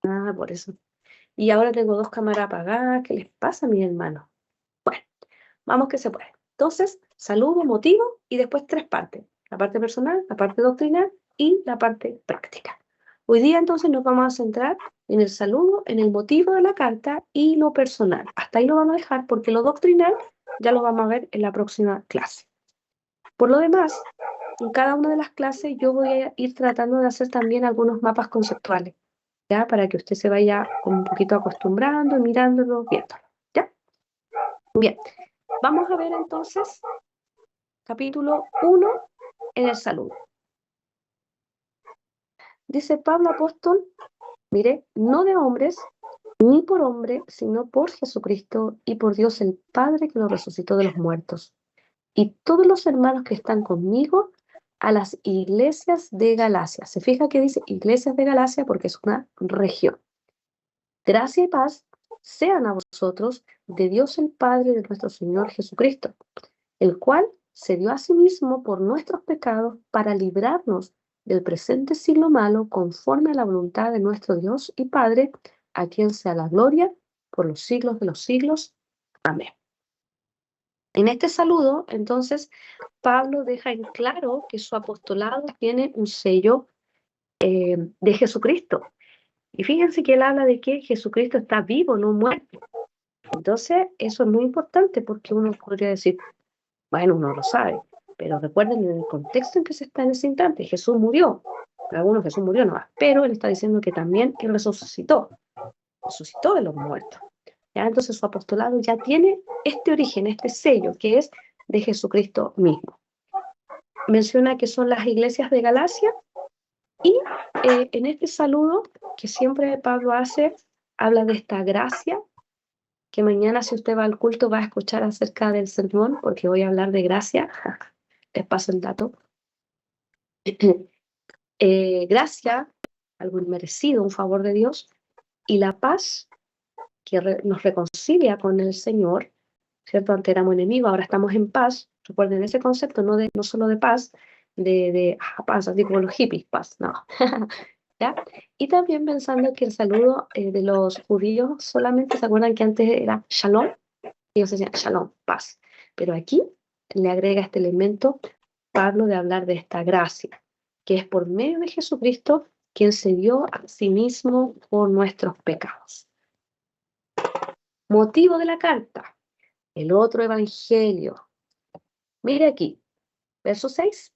Ah, por eso. Y ahora tengo 2 cámaras apagadas. ¿Qué les pasa a mis hermanos? Bueno, vamos que se puede. Entonces, saludo, motivo y después 3 partes. La parte personal, la parte doctrinal y la parte práctica. Hoy día entonces nos vamos a centrar en el saludo, en el motivo de la carta y lo personal. Hasta ahí lo vamos a dejar porque lo doctrinal ya lo vamos a ver en la próxima clase. Por lo demás, en cada una de las clases yo voy a ir tratando de hacer también algunos mapas conceptuales, ¿ya? Para que usted se vaya como un poquito acostumbrando, mirándolo, viéndolo, ¿ya? Bien, vamos a ver entonces capítulo 1 en el saludo. Dice Pablo apóstol, mire, no de hombres, ni por hombre, sino por Jesucristo y por Dios el Padre que lo resucitó de los muertos. Y todos los hermanos que están conmigo a las iglesias de Galacia. Se fija que dice iglesias de Galacia porque es una región. Gracia y paz sean a vosotros de Dios el Padre de nuestro Señor Jesucristo, el cual se dio a sí mismo por nuestros pecados para librarnos del presente siglo malo conforme a la voluntad de nuestro Dios y Padre, a quien sea la gloria por los siglos de los siglos. Amén. En este saludo, entonces, Pablo deja en claro que su apostolado tiene un sello de Jesucristo. Y fíjense que él habla de que Jesucristo está vivo, no muerto. Entonces, eso es muy importante porque uno podría decir, bueno, uno lo sabe, pero recuerden en el contexto en que se está en ese instante, Jesús murió. Para algunos Jesús murió nomás, pero él está diciendo que también él resucitó de los muertos. ¿Ya? Entonces su apostolado ya tiene este origen, este sello, que es de Jesucristo mismo. Menciona que son las iglesias de Galacia y en este saludo que siempre Pablo hace, habla de esta gracia, que mañana si usted va al culto va a escuchar acerca del sermón, porque voy a hablar de gracia. Les paso el dato. Gracia, algo inmerecido, un favor de Dios, y la paz que nos reconcilia con el Señor, ¿cierto? Antes éramos enemigos, ahora estamos en paz. Recuerden ese concepto, no solo de paz, de paz, así como los hippies, paz, no. ¿Ya? Y también pensando que el saludo de los judíos solamente se acuerdan que antes era shalom, ellos decían shalom, paz. Pero aquí le agrega este elemento Pablo de hablar de esta gracia, que es por medio de Jesucristo quien se dio a sí mismo por nuestros pecados. Motivo de la carta, el otro evangelio. Mire aquí, verso 6.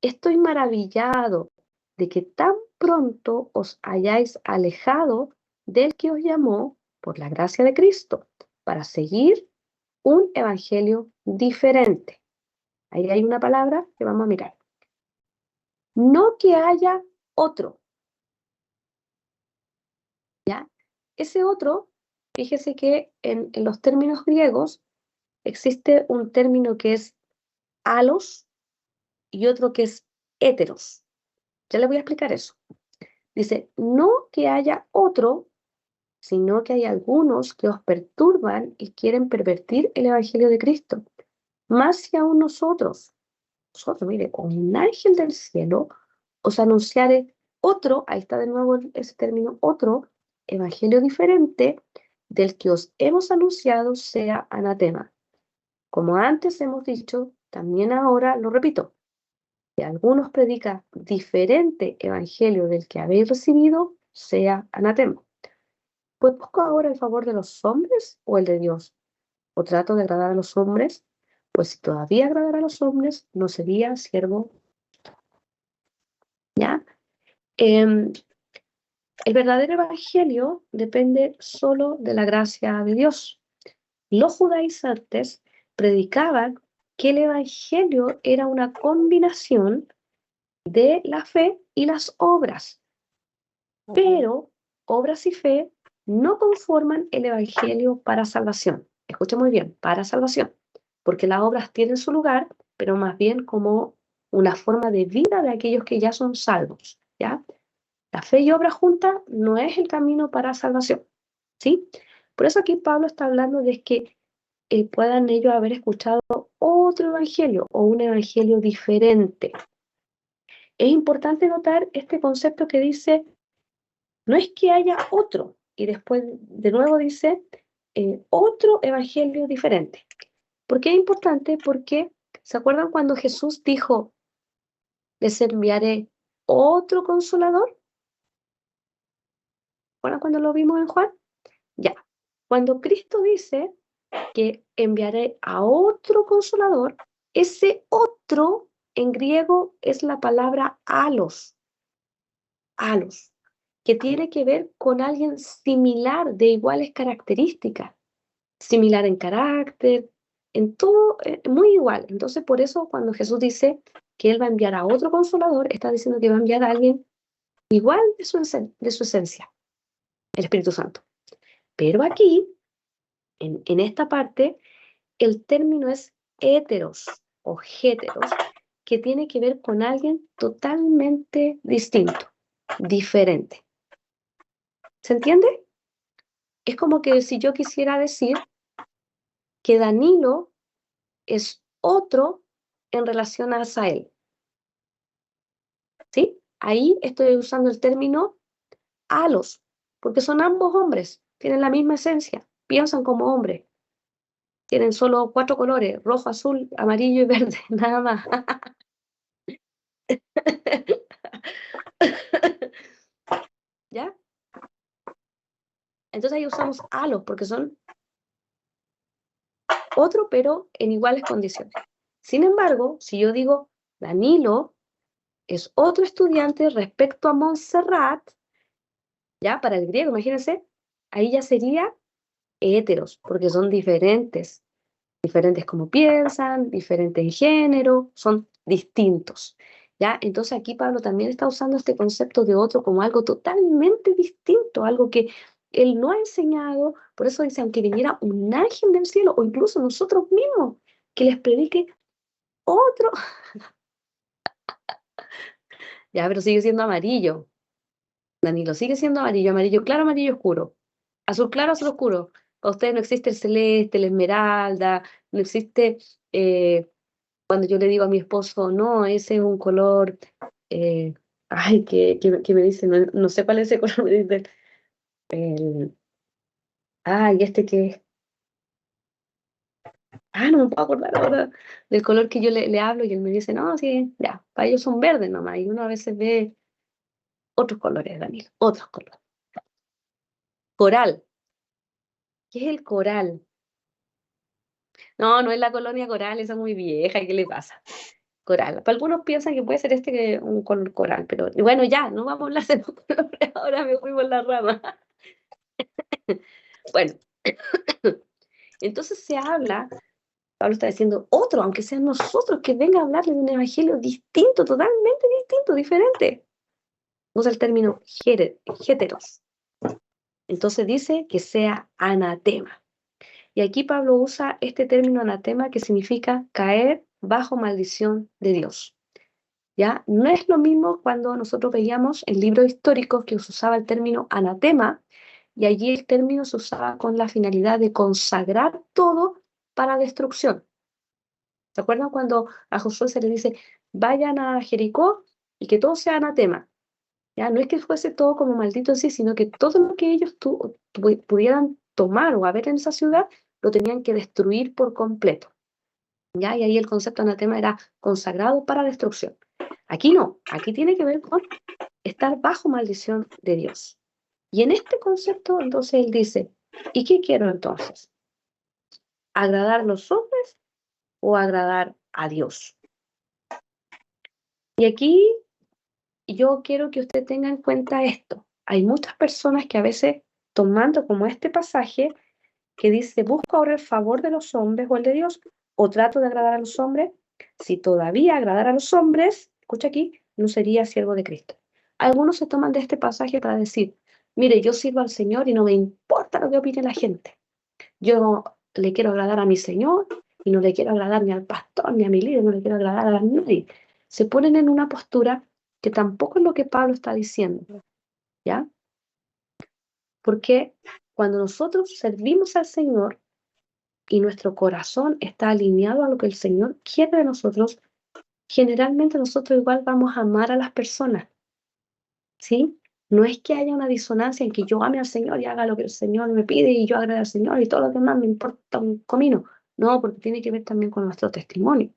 Estoy maravillado de que tan pronto os hayáis alejado del que os llamó por la gracia de Cristo para seguir un evangelio diferente. Ahí hay una palabra que vamos a mirar. No que haya otro. ¿Ya? Ese otro, fíjese que en los términos griegos existe un término que es alos y otro que es héteros. Ya le voy a explicar eso. Dice, no que haya otro, sino que hay algunos que os perturban y quieren pervertir el evangelio de Cristo. Más que aún nosotros, mire, con un ángel del cielo, os anunciaré otro, ahí está de nuevo ese término, otro evangelio diferente del que os hemos anunciado sea anatema. Como antes hemos dicho, también ahora lo repito. Si algunos predica diferente evangelio del que habéis recibido, sea anatema. Pues busco ahora el favor de los hombres o el de Dios. ¿O trato de agradar a los hombres? Pues si todavía agradara a los hombres, no sería siervo. ¿Ya? El verdadero evangelio depende solo de la gracia de Dios. Los judaizantes predicaban que el evangelio era una combinación de la fe y las obras, pero obras y fe no conforman el evangelio para salvación. Escucha muy bien, para salvación, porque las obras tienen su lugar, pero más bien como una forma de vida de aquellos que ya son salvos, ¿ya? La fe y obra juntas no es el camino para salvación, ¿sí? Por eso aquí Pablo está hablando de que puedan ellos haber escuchado otro evangelio o un evangelio diferente. Es importante notar este concepto que dice, no es que haya otro, y después de nuevo dice, otro evangelio diferente. ¿Por qué es importante? Porque, ¿se acuerdan cuando Jesús dijo, les enviaré otro consolador? ¿Se acuerdan cuando lo vimos en Juan? Ya. Cuando Cristo dice que enviaré a otro consolador, ese otro en griego es la palabra alos, que tiene que ver con alguien similar, de iguales características. similar en carácter, en todo, muy igual. Entonces, por eso cuando Jesús dice que Él va a enviar a otro consolador, está diciendo que va a enviar a alguien igual de su esencia, el Espíritu Santo. Pero aquí, en esta parte, el término es héteros o géteros, que tiene que ver con alguien totalmente distinto, diferente. ¿Se entiende? Es como que si yo quisiera decir que Danilo es otro en relación a Asael. ¿Sí? Ahí estoy usando el término halos, porque son ambos hombres, tienen la misma esencia, piensan como hombres, tienen solo 4 colores, rojo, azul, amarillo y verde, nada más. ¿Ya? Entonces ahí usamos halos, porque son otro, pero en iguales condiciones. Sin embargo, si yo digo Danilo es otro estudiante respecto a Montserrat, ya para el griego, imagínense, ahí ya sería héteros, porque son diferentes, diferentes como piensan, diferentes en género, son distintos. ¿Ya? Entonces aquí Pablo también está usando este concepto de otro como algo totalmente distinto, algo que él no ha enseñado, por eso dice, aunque viniera un ángel del cielo, o incluso nosotros mismos, que les predique otro, ya, pero sigue siendo amarillo, Danilo, sigue siendo amarillo, amarillo claro, amarillo oscuro, azul oscuro. Para ustedes no existe el celeste, la esmeralda, no existe, cuando yo le digo a mi esposo, no, ese es un color, eh, ay, que me dice, no, no sé cuál es ese color, me dice, el, ay, este que es, no me puedo acordar ahora del color que yo le hablo y él me dice, no, sí, ya, para ellos son verdes nomás, y uno a veces ve otros colores, Daniel, otros colores. Coral, ¿qué es el coral? No, no es la colonia coral, esa es muy vieja, ¿qué le pasa? Coral. Para algunos piensan que puede ser un color coral, pero bueno, ya, no vamos a hablar de los colores, ahora me fui por la rama. Bueno, entonces se habla, Pablo está diciendo otro, aunque sean nosotros, que venga a hablarle de un evangelio distinto, totalmente distinto, diferente. Usa el término géteros. Entonces dice que sea anatema. Y aquí Pablo usa este término anatema que significa caer bajo maldición de Dios. ¿Ya? No es lo mismo cuando nosotros veíamos en libros históricos que se usaba el término anatema, y allí el término se usaba con la finalidad de consagrar todo para destrucción. ¿Se acuerdan cuando a Josué se le dice, vayan a Jericó y que todo sea anatema? ¿Ya? No es que fuese todo como maldito en sí, sino que todo lo que ellos pudieran tomar o haber en esa ciudad, lo tenían que destruir por completo. ¿Ya? Y ahí el concepto anatema era consagrado para destrucción. Aquí no, aquí tiene que ver con estar bajo maldición de Dios. Y en este concepto, entonces él dice, ¿y qué quiero entonces? ¿Agradar a los hombres o agradar a Dios? Y aquí yo quiero que usted tenga en cuenta esto. Hay muchas personas que a veces, tomando como este pasaje, que dice, busco ahora el favor de los hombres o el de Dios, o trato de agradar a los hombres, si todavía agradar a los hombres, escucha aquí, no sería siervo de Cristo. Algunos se toman de este pasaje para decir, mire, yo sirvo al Señor y no me importa lo que opine la gente. Yo le quiero agradar a mi Señor y no le quiero agradar ni al pastor, ni a mi líder, no le quiero agradar a nadie. Se ponen en una postura que tampoco es lo que Pablo está diciendo, ¿ya? Porque cuando nosotros servimos al Señor y nuestro corazón está alineado a lo que el Señor quiere de nosotros, generalmente nosotros igual vamos a amar a las personas, ¿sí? No es que haya una disonancia en que yo ame al Señor y haga lo que el Señor me pide y yo agrade al Señor y todo lo demás me importa un comino. No, porque tiene que ver también con nuestro testimonio.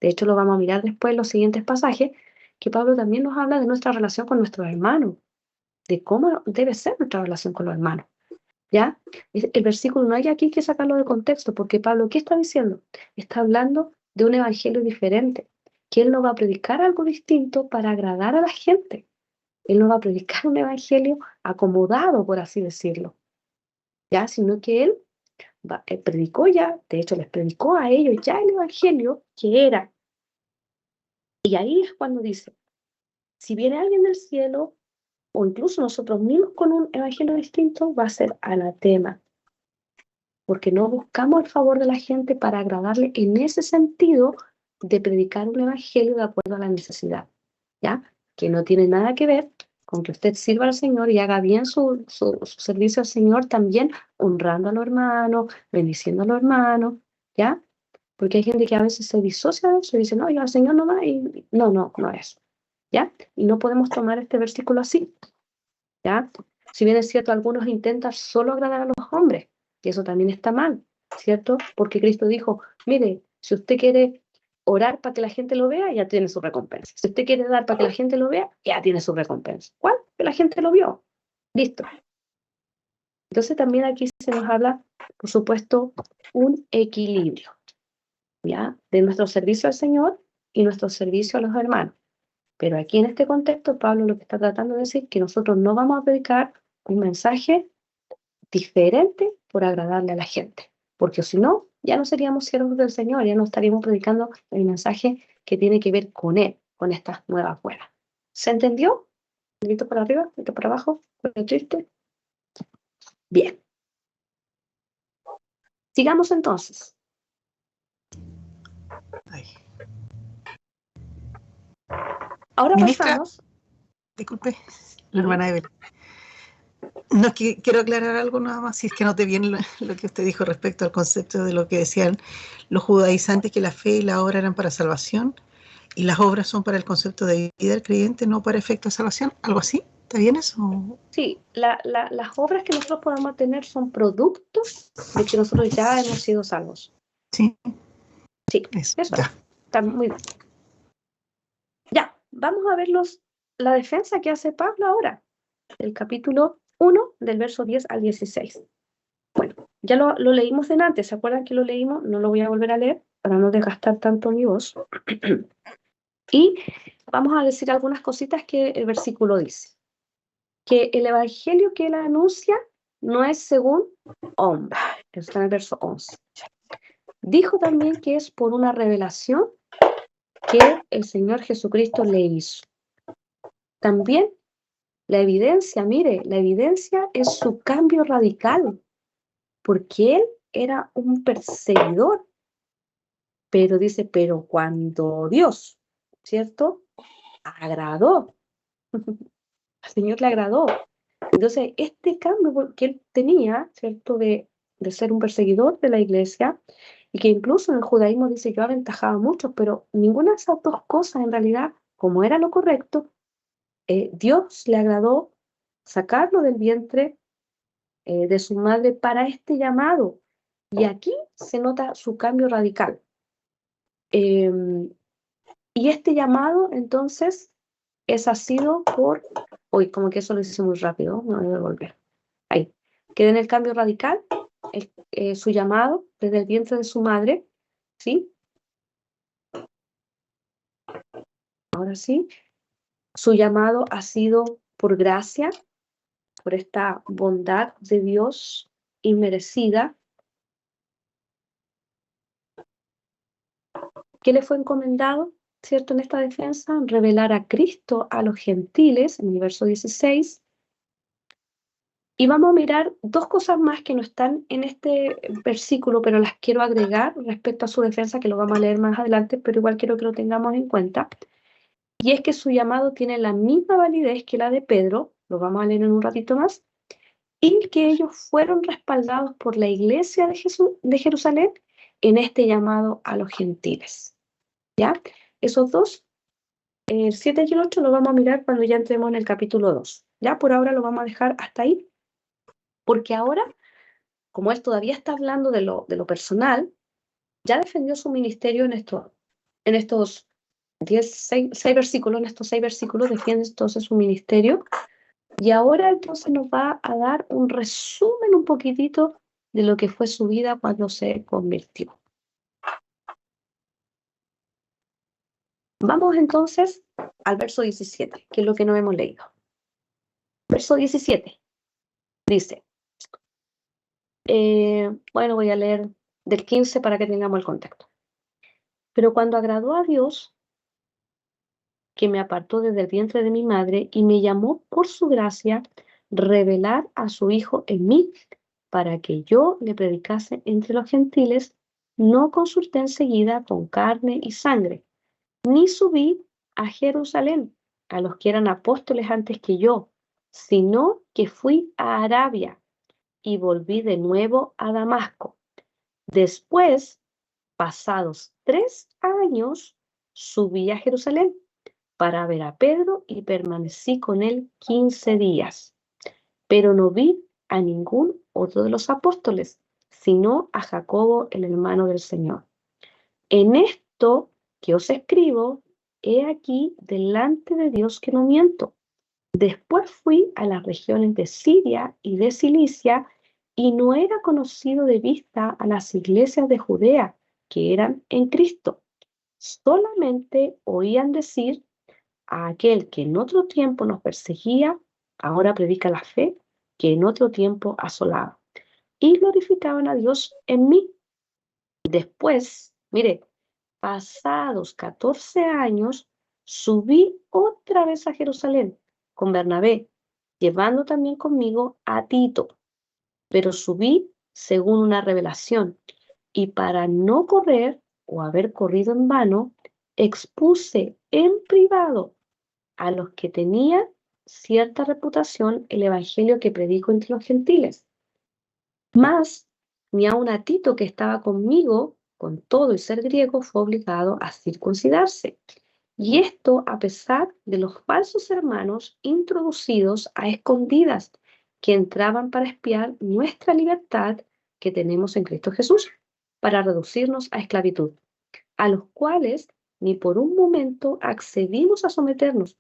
De hecho, lo vamos a mirar después en los siguientes pasajes, que Pablo también nos habla de nuestra relación con nuestros hermanos, de cómo debe ser nuestra relación con los hermanos. ¿Ya? El versículo no hay aquí que sacarlo de contexto, porque Pablo, ¿qué está diciendo? Está hablando de un evangelio diferente, que él no va a predicar algo distinto para agradar a la gente. Él no va a predicar un evangelio acomodado, por así decirlo, ¿ya? Sino que él predicó ya, de hecho les predicó a ellos ya el evangelio que era. Y ahí es cuando dice, si viene alguien del cielo, o incluso nosotros mismos con un evangelio distinto, va a ser anatema. Porque no buscamos el favor de la gente para agradarle en ese sentido de predicar un evangelio de acuerdo a la necesidad, ¿ya? Que no tiene nada que ver con que usted sirva al Señor y haga bien su servicio al Señor, también honrando a los hermanos, bendiciendo a los hermanos, ¿ya? Porque hay gente que a veces se disocia de eso y dice, no, yo al Señor no va, y no es, ¿ya? Y no podemos tomar este versículo así, ¿ya? Si bien es cierto, algunos intentan solo agradar a los hombres, y eso también está mal, ¿cierto? Porque Cristo dijo, mire, si usted quiere orar para que la gente lo vea, ya tiene su recompensa. Si usted quiere dar para que la gente lo vea, ya tiene su recompensa. ¿Cuál? Que la gente lo vio. Listo. Entonces también aquí se nos habla, por supuesto, un equilibrio, ¿ya? De nuestro servicio al Señor y nuestro servicio a los hermanos. Pero aquí en este contexto, Pablo lo que está tratando de decir es que nosotros no vamos a predicar un mensaje diferente por agradarle a la gente. Porque si no, ya no seríamos siervos del Señor, ya no estaríamos predicando el mensaje que tiene que ver con Él, con estas nuevas buenas. ¿Se entendió? ¿Grito para arriba? ¿Grito para abajo? ¿Grito triste? Bien. Sigamos entonces. Ay. Ahora Ministra, pasamos. disculpe, la hermana Evelyn. No, es que quiero aclarar algo nada más, si es que noté bien lo que usted dijo respecto al concepto de lo que decían los judaizantes, que la fe y la obra eran para salvación, y las obras son para el concepto de vida del creyente, no para efecto de salvación, algo así. ¿Está bien eso? Sí, las obras que nosotros podamos tener son productos de que nosotros ya hemos sido salvos. Sí. Sí, Eso, eso ya. está muy bien. Ya, vamos a ver la defensa que hace Pablo ahora, el capítulo 1, del verso 10 al 16. Bueno, ya lo leímos en antes, ¿se acuerdan que lo leímos? No lo voy a volver a leer para no desgastar tanto mi voz. Y vamos a decir algunas cositas que el versículo dice. Que el evangelio que él anuncia no es según hombre. Eso está en el verso 11. Dijo también que es por una revelación que el Señor Jesucristo le hizo. También la evidencia, mire, la evidencia es su cambio radical, porque él era un perseguidor, pero dice, pero cuando Dios, ¿cierto? Agradó, al Señor le agradó. Entonces, este cambio que él tenía, ¿cierto? De ser un perseguidor de la iglesia, y que incluso en el judaísmo dice, yo aventajaba mucho, pero ninguna de esas dos cosas en realidad, como era lo correcto, Dios le agradó sacarlo del vientre de su madre para este llamado. Y aquí se nota su cambio radical. Y este llamado, entonces, es asido por... Uy, como que eso lo hice muy rápido, no debo volver. Ahí. Queda en el cambio radical, su llamado desde el vientre de su madre, ¿sí? Ahora sí. Su llamado ha sido por gracia, por esta bondad de Dios inmerecida. ¿Qué le fue encomendado, cierto, en esta defensa? Revelar a Cristo a los gentiles, en el verso 16. Y vamos a mirar dos cosas más que no están en este versículo, pero las quiero agregar respecto a su defensa, que lo vamos a leer más adelante, pero igual quiero que lo tengamos en cuenta. Y es que su llamado tiene la misma validez que la de Pedro, lo vamos a leer en un ratito más, y que ellos fueron respaldados por la iglesia de Jerusalén en este llamado a los gentiles. ¿Ya? Esos dos, el 7 y el 8, lo vamos a mirar cuando ya entremos en el capítulo 2. Ya por ahora lo vamos a dejar hasta ahí, porque ahora, como él todavía está hablando de lo personal, ya defendió su ministerio en estos 6 versículos, en estos 6 versículos defiende entonces su ministerio, y ahora entonces nos va a dar un resumen un poquitito de lo que fue su vida cuando se convirtió. Vamos entonces al verso 17, que es lo que no hemos leído. Verso 17 dice: Bueno, voy a leer del 15 para que tengamos el contexto. Pero cuando agradó a Dios, que me apartó desde el vientre de mi madre y me llamó por su gracia, revelar a su Hijo en mí, para que yo le predicase entre los gentiles, no consulté enseguida con carne y sangre, ni subí a Jerusalén a los que eran apóstoles antes que yo, sino que fui a Arabia y volví de nuevo a Damasco. Después, pasados 3 años, subí a Jerusalén para ver a Pedro y permanecí con él 15 días. Pero no vi a ningún otro de los apóstoles, sino a Jacobo, el hermano del Señor. En esto que os escribo, he aquí delante de Dios que no miento. Después fui a las regiones de Siria y de Cilicia, y no era conocido de vista a las iglesias de Judea que eran en Cristo. Solamente oían decir: a aquel que en otro tiempo nos perseguía, ahora predica la fe que en otro tiempo asolaba. Y glorificaban a Dios en mí. Después, mire, pasados 14 años, subí otra vez a Jerusalén con Bernabé, llevando también conmigo a Tito. Pero subí según una revelación, y para no correr o haber corrido en vano, expuse en privado a los que tenían cierta reputación el evangelio que predico entre los gentiles. Mas, ni aun a Tito, que estaba conmigo, con todo y ser griego, fue obligado a circuncidarse. Y esto a pesar de los falsos hermanos introducidos a escondidas, que entraban para espiar nuestra libertad que tenemos en Cristo Jesús, para reducirnos a esclavitud, a los cuales ni por un momento accedimos a someternos,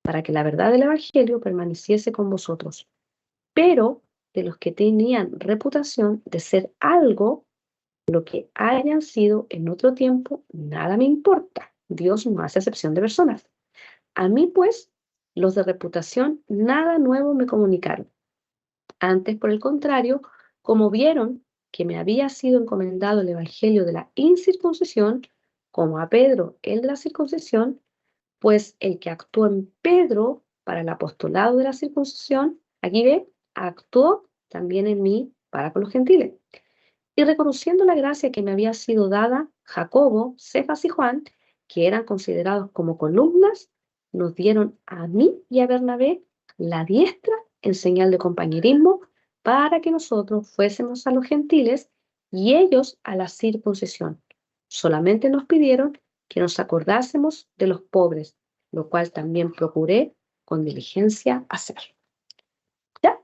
para que la verdad del Evangelio permaneciese con vosotros. Pero de los que tenían reputación de ser algo, lo que hayan sido en otro tiempo, nada me importa. Dios no hace acepción de personas. A mí, pues, los de reputación nada nuevo me comunicaron. Antes, por el contrario, como vieron que me había sido encomendado el Evangelio de la incircuncisión, como a Pedro el de la circuncisión, pues el que actuó en Pedro para el apostolado de la circuncisión, aquí ve, actuó también en mí para con los gentiles. Y reconociendo la gracia que me había sido dada, Jacobo, Cefas y Juan, que eran considerados como columnas, nos dieron a mí y a Bernabé la diestra en señal de compañerismo, para que nosotros fuésemos a los gentiles y ellos a la circuncisión. Solamente nos pidieron que nos acordásemos de los pobres, lo cual también procuré con diligencia hacer. ¿Ya?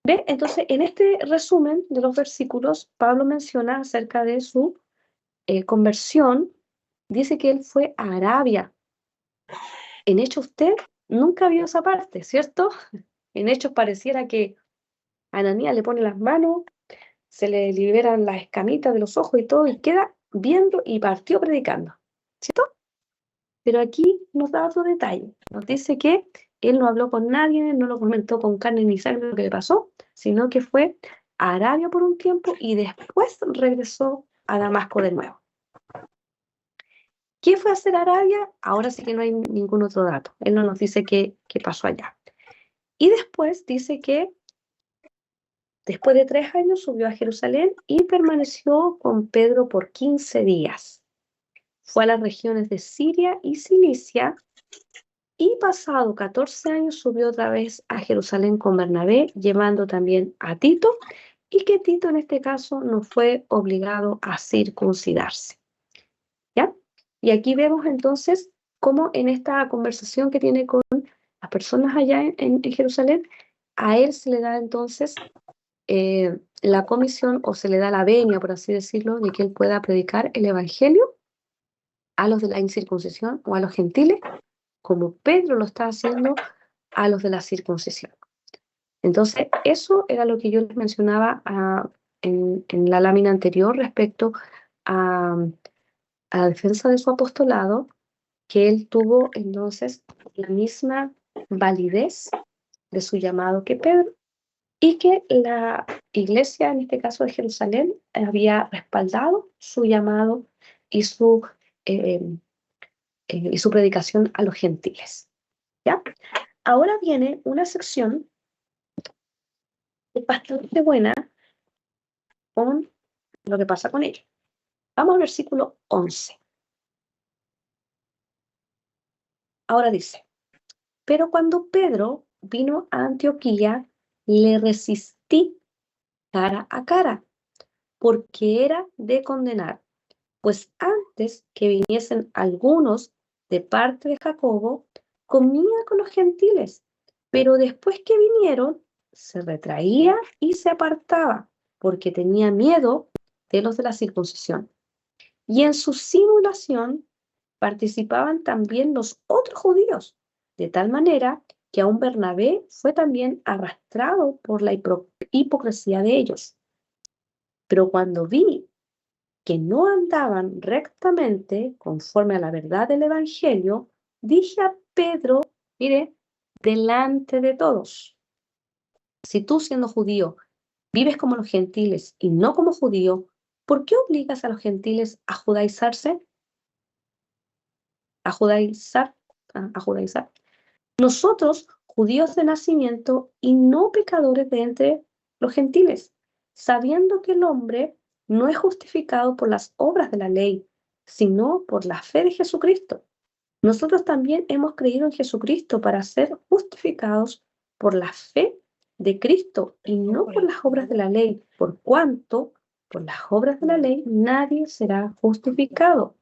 ¿Ve? Entonces, en este resumen de los versículos, Pablo menciona acerca de su conversión. Dice que él fue a Arabia. En Hechos usted nunca vio esa parte, ¿cierto? En Hechos pareciera que Ananías le pone las manos, se le liberan las escamitas de los ojos y todo, y queda viendo y partió predicando, ¿cierto? Pero aquí nos da otro detalle. Nos dice que él no habló con nadie, no lo comentó con carne ni sangre lo que le pasó, sino que fue a Arabia por un tiempo y después regresó a Damasco de nuevo. ¿Qué fue a hacer a Arabia? Ahora sí que no hay ningún otro dato. Él no nos dice qué pasó allá. Y después dice que después de 3 años subió a Jerusalén y permaneció con Pedro por 15 días. Fue a las regiones de Siria y Cilicia, y pasado 14 años subió otra vez a Jerusalén con Bernabé, llevando también a Tito, y que Tito en este caso no fue obligado a circuncidarse. ¿Ya? Y aquí vemos entonces cómo en esta conversación que tiene con las personas allá en Jerusalén, a él se le da entonces la comisión, o se le da la venia, por así decirlo, de que él pueda predicar el Evangelio a los de la incircuncisión o a los gentiles, como Pedro lo está haciendo a los de la circuncisión. Entonces, eso era lo que yo les mencionaba en la lámina anterior respecto a la defensa de su apostolado, que él tuvo entonces la misma validez de su llamado que Pedro, y iglesia, en este caso de Jerusalén, había respaldado su llamado y eh, y su predicación a los gentiles. ¿Ya? Ahora viene una sección bastante buena con lo que pasa con ellos. Vamos al versículo 11. Ahora dice, pero cuando Pedro vino a Antioquía, le resistí cara a cara, porque era de condenar, pues antes que viniesen algunos de parte de Jacobo, comía con los gentiles, pero después que vinieron, se retraía y se apartaba, porque tenía miedo de los de la circuncisión. Y en su simulación participaban también los otros judíos, de tal manera que aún Bernabé fue también arrastrado por la hipocresía de ellos. Pero cuando vi que no andaban rectamente conforme a la verdad del Evangelio, dije a Pedro, mire, delante de todos, si tú siendo judío vives como los gentiles y no como judío, ¿por qué obligas a los gentiles a judaizarse? A judaizar, a judaizar. Nosotros, judíos de nacimiento y no pecadores de entre los gentiles, sabiendo que el hombre no es justificado por las obras de la ley, sino por la fe de Jesucristo. Nosotros también hemos creído en Jesucristo para ser justificados por la fe de Cristo y no por las obras de la ley, por cuanto por las obras de la ley nadie será justificado.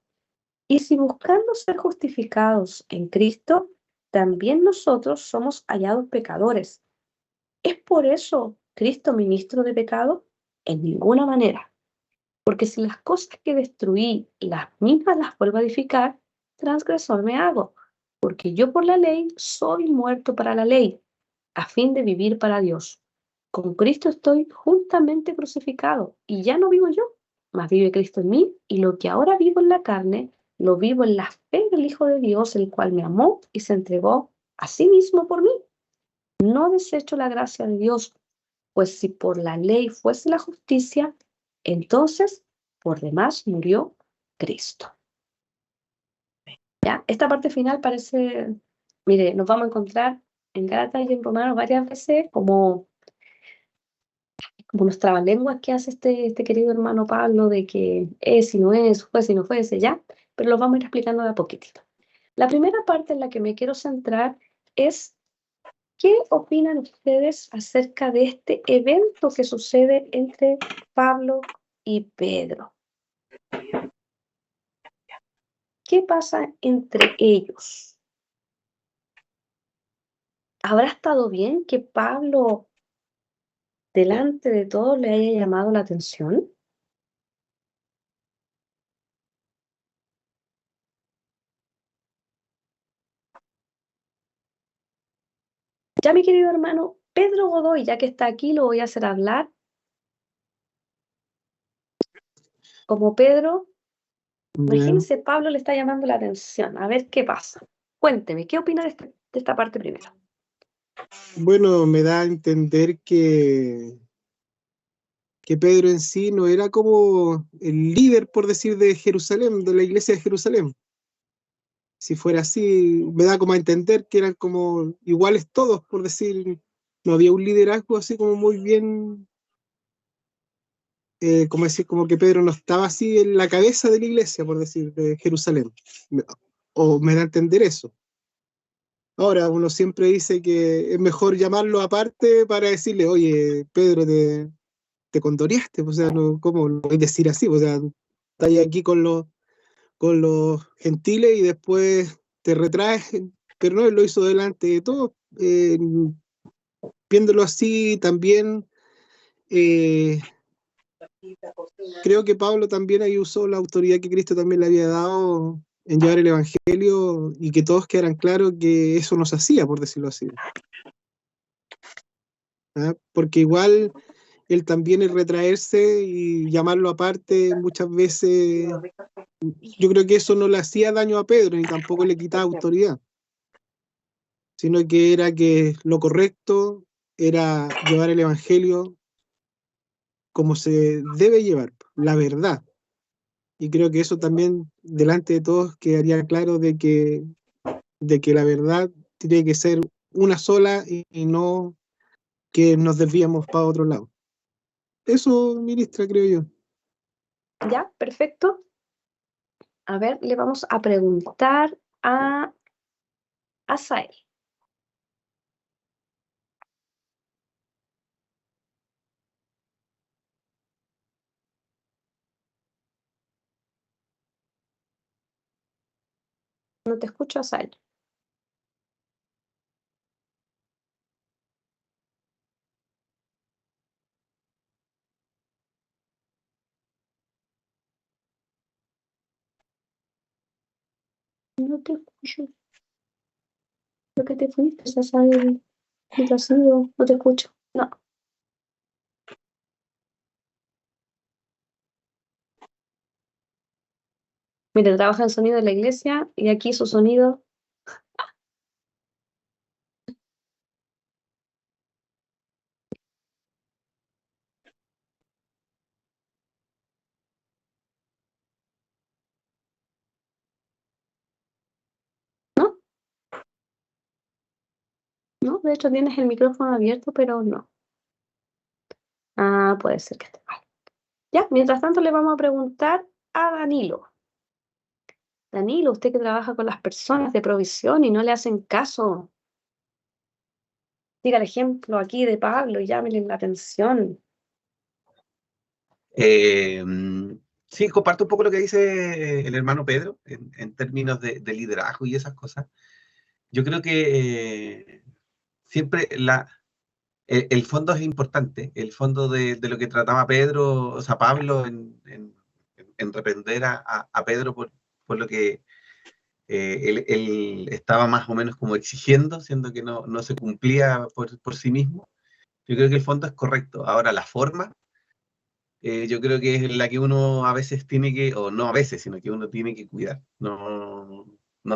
Y si buscando ser justificados en Cristo, también nosotros somos hallados pecadores. ¿Es por eso Cristo ministro de pecado? En ninguna manera. Porque si las cosas que destruí, las mismas las vuelvo a edificar, transgresor me hago. Porque yo por la ley soy muerto para la ley, a fin de vivir para Dios. Con Cristo estoy juntamente crucificado, y ya no vivo yo, mas vive Cristo en mí, y lo que ahora vivo en la carne, lo vivo en la fe del Hijo de Dios, el cual me amó y se entregó a sí mismo por mí. No desecho la gracia de Dios, pues si por la ley fuese la justicia, entonces por demás murió Cristo. ¿Ya? Esta parte final parece, mire, nos vamos a encontrar en Gálatas y en Romanos varias veces como unos trabalenguas que hace este querido hermano Pablo de que es y no es, fuese y no fuese, ya, pero lo vamos a ir explicando de a poquitito. La primera parte en la que me quiero centrar es ¿qué opinan ustedes acerca de este evento que sucede entre Pablo y Pedro? ¿Qué pasa entre ellos? ¿Habrá estado bien que Pablo delante de todos le haya llamado la atención? Ya, mi querido hermano Pedro Godoy, ya que está aquí, lo voy a hacer hablar. Como Pedro, imagínense, Pablo le está llamando la atención. A ver qué pasa. Cuénteme, ¿qué opina de esta parte primero? Bueno, me da a entender que Pedro en sí no era como el líder, por decir, de Jerusalén, de la iglesia de Jerusalén. Si fuera así, me da como a entender que eran como iguales todos, por decir, no había un liderazgo así como muy bien, como decir, como que Pedro no estaba así en la cabeza de la iglesia, por decir, de Jerusalén. O me da a entender eso. Ahora, uno siempre dice que es mejor llamarlo aparte para decirle, oye, Pedro, te condoreaste, o sea, no, ¿cómo lo voy a decir así? O sea, estás aquí con los gentiles y después te retraes, pero no, él lo hizo delante de todos. Viéndolo así, también creo que Pablo también ahí usó la autoridad que Cristo también le había dado en llevar el Evangelio y que todos quedaran claros que eso no se hacía, por decirlo así. ¿Ah? Porque igual él también el retraerse y llamarlo aparte muchas veces, yo creo que eso no le hacía daño a Pedro ni tampoco le quitaba autoridad, sino que era que lo correcto era llevar el Evangelio como se debe llevar, la verdad. Y creo que eso también, delante de todos, quedaría claro de que la verdad tiene que ser una sola y no que nos desviamos para otro lado. Eso, ministra, creo yo. Ya, perfecto. A ver, le vamos a preguntar a Asael. No te escucho, Asael. No te escucho. Lo que te fuiste, Asael. ¿Qué te ha sido? No te escucho. No. Mire, trabaja en sonido de la iglesia y aquí su sonido. ¿No? No, de hecho tienes el micrófono abierto, pero no. Ah, puede ser que esté mal. Ya, mientras tanto le vamos a preguntar a Danilo. Danilo, usted que trabaja con las personas de provisión y no le hacen caso. Diga el ejemplo aquí de Pablo y llámele la atención. Sí, comparto un poco lo que dice el hermano Pedro en términos de liderazgo y esas cosas. Yo creo que siempre el fondo es importante, el fondo de lo que trataba Pedro, o sea, Pablo en reprender a Pedro por lo que él estaba más o menos como exigiendo, siendo que no se cumplía por sí mismo. Yo creo que el fondo es correcto. Ahora, la forma, yo creo que es la que uno a veces tiene que, o no a veces, sino que uno tiene que cuidar. No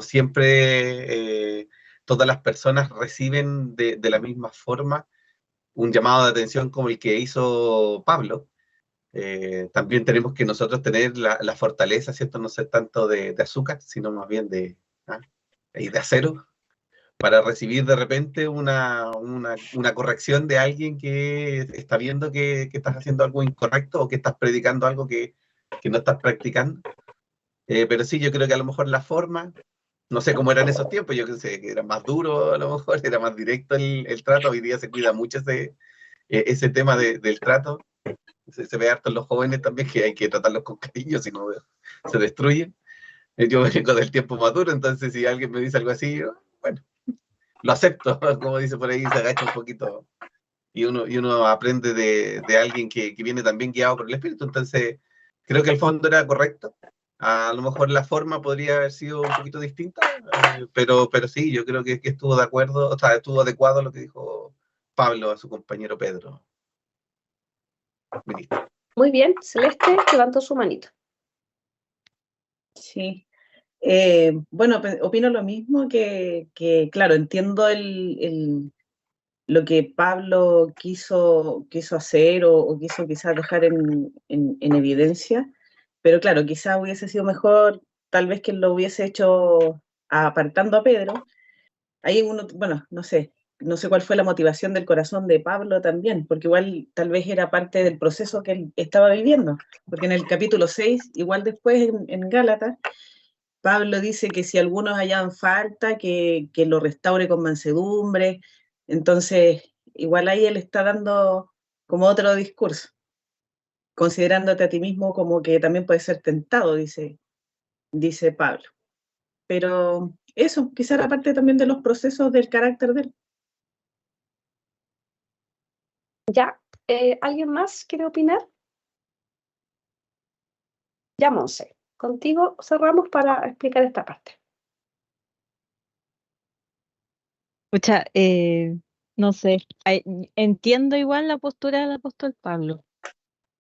siempre todas las personas reciben de la misma forma un llamado de atención como el que hizo Pablo. También tenemos que nosotros tener la fortaleza, ¿cierto? No ser tanto de azúcar, sino más bien de acero, para recibir de repente una corrección de alguien que está viendo que estás haciendo algo incorrecto o que estás predicando algo que no estás practicando. Pero sí, yo creo que a lo mejor la forma, no sé cómo eran esos tiempos, yo creo que era más duro, a lo mejor era más directo el trato. Hoy día se cuida mucho ese tema del trato. Se ve harto en los jóvenes también que hay que tratarlos con cariño, si no se destruyen. Yo vengo del tiempo maduro, entonces si alguien me dice algo así, bueno, lo acepto, como dice por ahí, se agacha un poquito y uno aprende de alguien que viene también guiado por el espíritu. Entonces, creo que el fondo era correcto. A lo mejor la forma podría haber sido un poquito distinta, pero sí, yo creo que estuvo de acuerdo, o sea, estuvo adecuado lo que dijo Pablo a su compañero Pedro. Ministro. Muy bien, Celeste levantó su manito. Sí. Bueno, opino lo mismo claro, entiendo lo que Pablo quiso hacer o quiso quizás dejar en evidencia, pero claro, quizás hubiese sido mejor tal vez que lo hubiese hecho apartando a Pedro. Ahí uno, bueno, no sé cuál fue la motivación del corazón de Pablo también, porque igual tal vez era parte del proceso que él estaba viviendo, porque en el capítulo 6, igual después en Gálatas, Pablo dice que si algunos hayan falta, que lo restaure con mansedumbre. Entonces, igual ahí él está dando como otro discurso, considerándote a ti mismo como que también puedes ser tentado, dice Pablo. Pero eso, quizá era parte también de los procesos del carácter de él. Ya, ¿alguien más quiere opinar? Ya, Monse, contigo cerramos para explicar esta parte. Escucha, no sé, entiendo igual la postura del apóstol Pablo.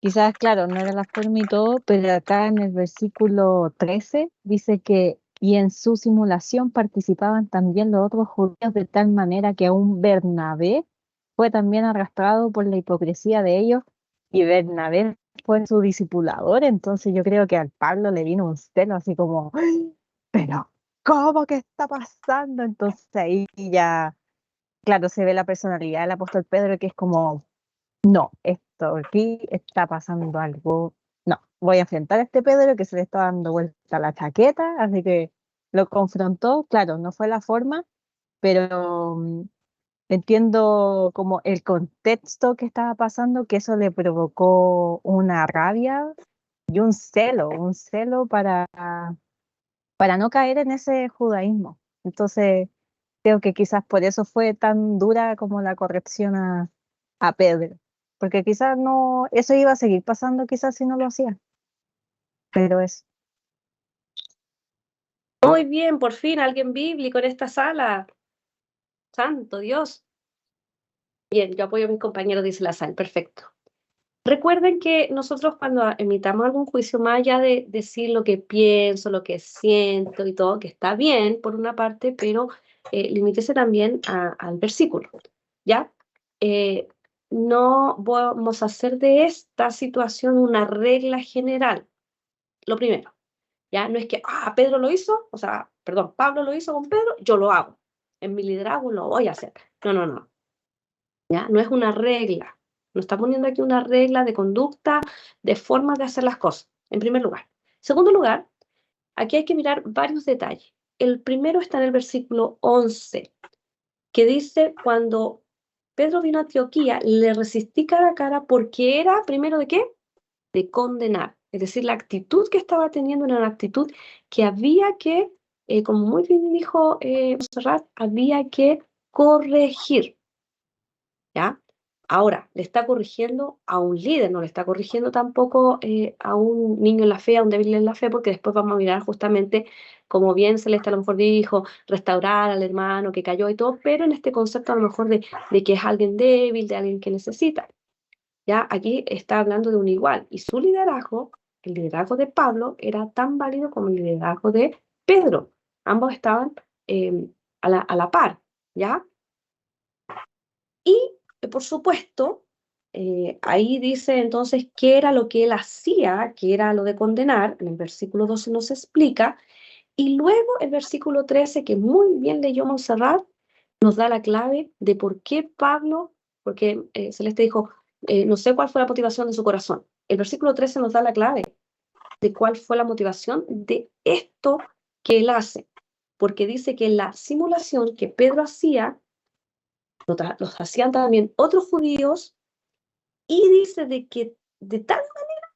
Quizás, claro, no era la forma y todo, pero acá en el versículo 13 dice que, y en su simulación participaban también los otros judíos de tal manera que aún Bernabé fue también arrastrado por la hipocresía de ellos y Bernabé fue su discipulador, entonces yo creo que al Pablo le vino un celo así como, "Ay, pero ¿cómo que está pasando?". Entonces ahí ya, claro, se ve la personalidad del apóstol Pedro que es como, no, esto aquí está pasando algo, no, voy a enfrentar a este Pedro que se le está dando vuelta la chaqueta, así que lo confrontó, claro, no fue la forma, pero entiendo como el contexto que estaba pasando, que eso le provocó una rabia y un celo para no caer en ese judaísmo. Entonces, creo que quizás por eso fue tan dura como la corrección a Pedro, porque quizás no, eso iba a seguir pasando quizás si no lo hacía, pero es, Muy bien, por fin alguien bíblico en esta sala. Santo Dios. Bien, yo apoyo a mis compañeros, dice la sal, perfecto. Recuerden que nosotros cuando emitamos algún juicio, más allá de decir lo que pienso, lo que siento y todo, que está bien por una parte, pero limítese también al versículo, ¿ya? Eh, no vamos a hacer de esta situación una regla general, lo primero, ¿ya? No es que, Pedro lo hizo, o sea, perdón, Pablo lo hizo con Pedro, yo lo hago. En mi liderazgo lo voy a hacer. No, no, no. ¿Ya? No es una regla. No está poniendo aquí una regla de conducta, de formas de hacer las cosas, en primer lugar. Segundo lugar, aquí hay que mirar varios detalles. El primero está en el versículo 11, que dice, cuando Pedro vino a Antioquía, le resistí cara a cara porque era, primero, ¿de qué? De condenar. Es decir, la actitud que estaba teniendo era una actitud que había que, como muy bien dijo Serrat, había que corregir. ¿Ya? Ahora, le está corrigiendo a un líder, no le está corrigiendo tampoco a un niño en la fe, a un débil en la fe, porque después vamos a mirar justamente, como bien Celeste a lo mejor dijo, restaurar al hermano que cayó y todo, pero en este concepto a lo mejor de que es alguien débil, de alguien que necesita. Ya aquí está hablando de un igual, y su liderazgo, el liderazgo de Pablo, era tan válido como el liderazgo de Pedro. Ambos estaban a la par, ¿ya? Y, por supuesto, ahí dice entonces qué era lo que él hacía, que era lo de condenar, en el versículo 12 nos explica, y luego el versículo 13, que muy bien leyó Montserrat, nos da la clave de por qué Pablo, porque Celeste dijo, no sé cuál fue la motivación de su corazón. El versículo 13 nos da la clave de cuál fue la motivación de esto que él hace, porque dice que la simulación que Pedro hacía, los hacían también otros judíos, y dice de que de tal manera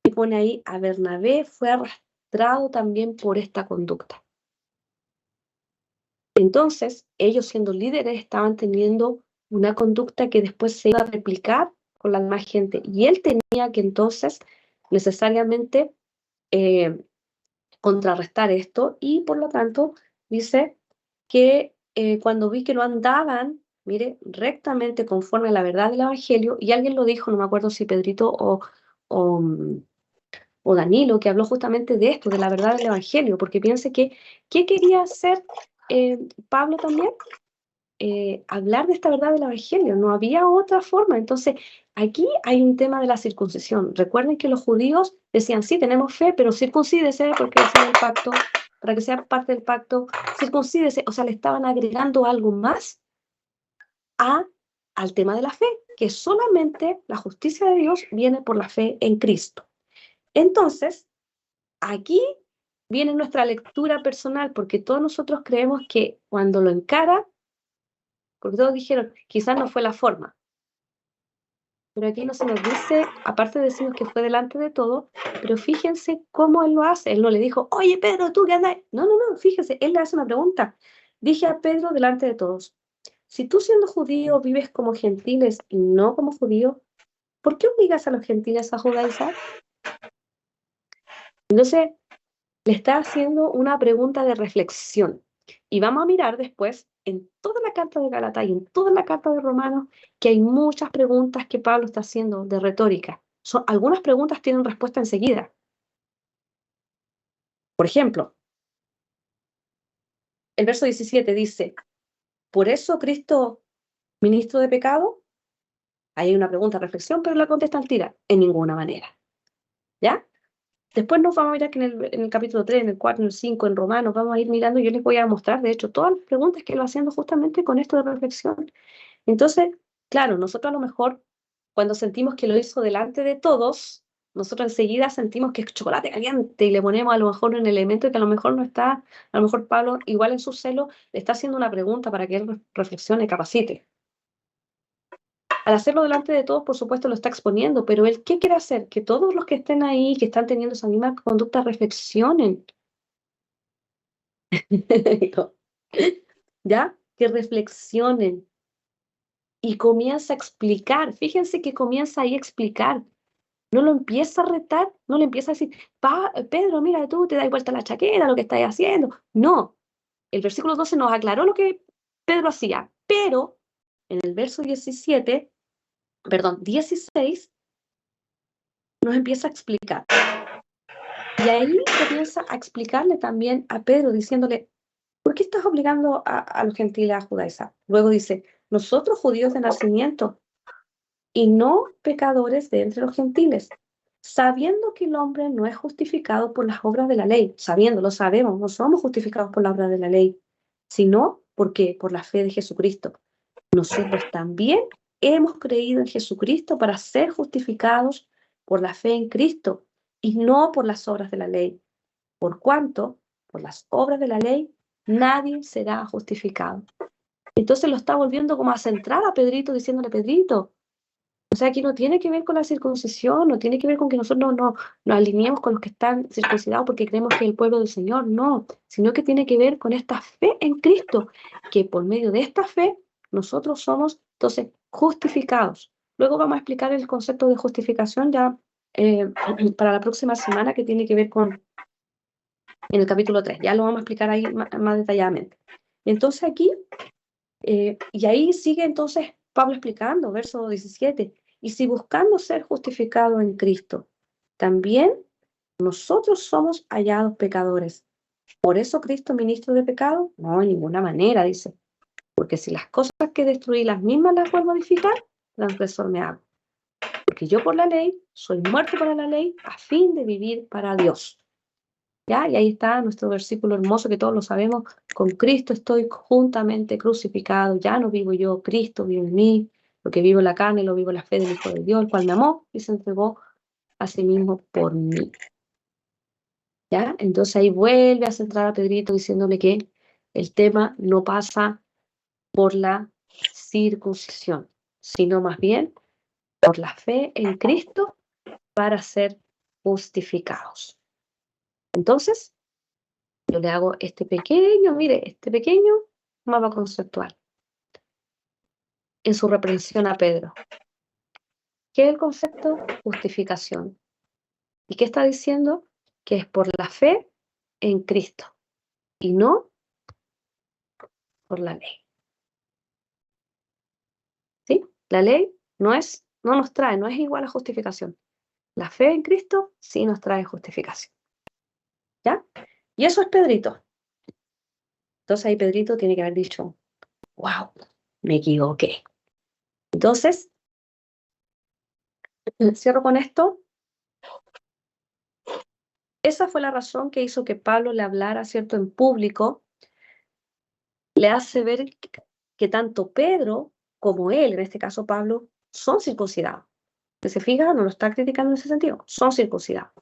que pone ahí a Bernabé fue arrastrado también por esta conducta. Entonces, ellos siendo líderes estaban teniendo una conducta que después se iba a replicar con la demás gente. Y él tenía que entonces necesariamente contrarrestar esto y por lo tanto dice que cuando vi que no andaban, mire, rectamente conforme a la verdad del Evangelio, y alguien lo dijo, no me acuerdo si Pedrito o, o Danilo, que habló justamente de esto, de la verdad del Evangelio, porque piense que, ¿qué quería hacer Pablo también? Hablar de esta verdad del Evangelio, no había otra forma. Entonces, aquí hay un tema de la circuncisión. Recuerden que los judíos decían, sí, tenemos fe, pero circuncídese porque ese es el pacto, para que sea parte del pacto, circuncídese, o sea, le estaban agregando algo más al tema de la fe, que solamente la justicia de Dios viene por la fe en Cristo. Entonces, aquí viene nuestra lectura personal, porque todos nosotros creemos que cuando lo encara, porque todos dijeron, quizás no fue la forma, pero aquí no se nos dice, aparte decimos que fue delante de todo, pero fíjense cómo él lo hace. Él no le dijo, oye Pedro, ¿tú qué andas? No, no, no, fíjense, él le hace una pregunta. Dije a Pedro delante de todos, si tú siendo judío vives como gentiles y no como judío, ¿por qué obligas a los gentiles a judaizar? Entonces, le está haciendo una pregunta de reflexión. Y vamos a mirar después en toda la carta de Galatá y en toda la carta de Romanos que hay muchas preguntas que Pablo está haciendo de retórica. Algunas preguntas tienen respuesta enseguida. Por ejemplo, el verso 17 dice, ¿por eso Cristo ministro de pecado? Hay una pregunta, reflexión, pero la contesta al tira, en ninguna manera. ¿Ya? Después nos vamos a mirar que en el capítulo 3, en el 4, en el 5, en Romanos, vamos a ir mirando, yo les voy a mostrar, de hecho, todas las preguntas que lo haciendo justamente con esto de reflexión. Entonces, claro, nosotros a lo mejor, cuando sentimos que lo hizo delante de todos, nosotros enseguida sentimos que es chocolate caliente y le ponemos a lo mejor un elemento que a lo mejor no está, a lo mejor Pablo, igual en su celo, le está haciendo una pregunta para que él reflexione y capacite. Al hacerlo delante de todos, por supuesto, lo está exponiendo, pero él, ¿qué quiere hacer? Que todos los que estén ahí, que están teniendo esa misma conducta, reflexionen. ¿Ya? Que reflexionen. Y comienza a explicar. Fíjense que comienza ahí a explicar. No lo empieza a retar, no le empieza a decir, Pedro, mira tú, te das vuelta la chaqueta, lo que estás haciendo. No. El versículo 12 nos aclaró lo que Pedro hacía, pero en el verso 16, nos empieza a explicar. Y ahí comienza a explicarle también a Pedro, diciéndole, ¿por qué estás obligando a los gentiles a judaizar? Luego dice, nosotros judíos de nacimiento y no pecadores de entre los gentiles, sabiendo que el hombre no es justificado por las obras de la ley, lo sabemos, no somos justificados por la obra de la ley, sino porque por la fe de Jesucristo. Nosotros también hemos creído en Jesucristo para ser justificados por la fe en Cristo y no por las obras de la ley. Por cuanto, por las obras de la ley, nadie será justificado. Entonces lo está volviendo como a centrar a Pedrito, diciéndole, Pedrito, o sea, aquí no tiene que ver con la circuncisión, no tiene que ver con que nosotros no nos alineemos con los que están circuncidados porque creemos que es el pueblo del Señor, no, sino que tiene que ver con esta fe en Cristo, que por medio de esta fe nosotros somos entonces justificados. Luego vamos a explicar el concepto de justificación ya para la próxima semana, que tiene que ver con en el capítulo 3, ya lo vamos a explicar ahí más detalladamente. Entonces aquí, y ahí sigue entonces Pablo explicando, verso 17, y si buscando ser justificados en Cristo, también nosotros somos hallados pecadores. ¿Por eso Cristo ministro de pecado? No, de ninguna manera, dice. Porque si las cosas que destruí las mismas las vuelvo a edificar, transgresor me hago. Porque yo por la ley soy muerto para la ley a fin de vivir para Dios. ¿Ya? Y ahí está nuestro versículo hermoso que todos lo sabemos. Con Cristo estoy juntamente crucificado. Ya no vivo yo, Cristo vive en mí. Lo que vivo en la carne, lo vivo en la fe del Hijo de Dios, el cual me amó y se entregó a sí mismo por mí. ¿Ya? Entonces ahí vuelve a centrar a Pedrito diciéndole que el tema no pasa por la circuncisión, sino más bien por la fe en Cristo para ser justificados. Entonces, yo le hago este pequeño mapa conceptual en su reprensión a Pedro. ¿Qué es el concepto? Justificación. ¿Y qué está diciendo? Que es por la fe en Cristo y no por la ley. ¿Sí? La ley no es igual a justificación. La fe en Cristo sí nos trae justificación. ¿Ya? Y eso es Pedrito. Entonces ahí Pedrito tiene que haber dicho, wow, me equivoqué. Entonces, cierro con esto. Esa fue la razón que hizo que Pablo le hablara, ¿cierto?, en público. Le hace ver que tanto Pedro como él, en este caso Pablo, son circuncidados. Si se fija, no lo está criticando en ese sentido, son circuncidados.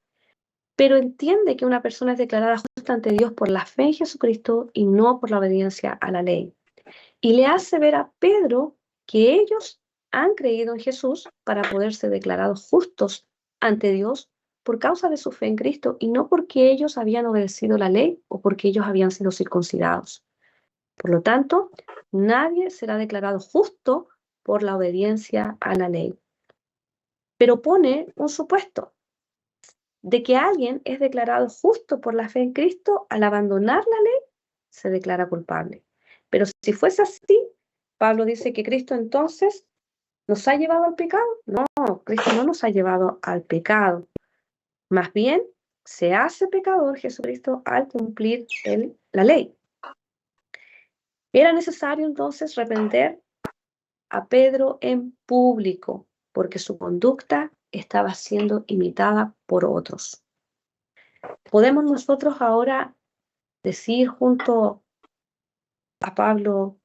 Pero entiende que una persona es declarada justa ante Dios por la fe en Jesucristo y no por la obediencia a la ley. Y le hace ver a Pedro que ellos han creído en Jesús para poder ser declarados justos ante Dios por causa de su fe en Cristo y no porque ellos habían obedecido la ley o porque ellos habían sido circuncidados. Por lo tanto, nadie será declarado justo por la obediencia a la ley. Pero pone un supuesto de que alguien es declarado justo por la fe en Cristo al abandonar la ley, se declara culpable. Pero si fuese así, Pablo dice que Cristo entonces nos ha llevado al pecado. No, Cristo no nos ha llevado al pecado. Más bien, se hace pecador Jesucristo al cumplir la ley. Era necesario entonces reprender a Pedro en público, porque su conducta estaba siendo imitada por otros. ¿Podemos nosotros ahora decir junto a Pablo,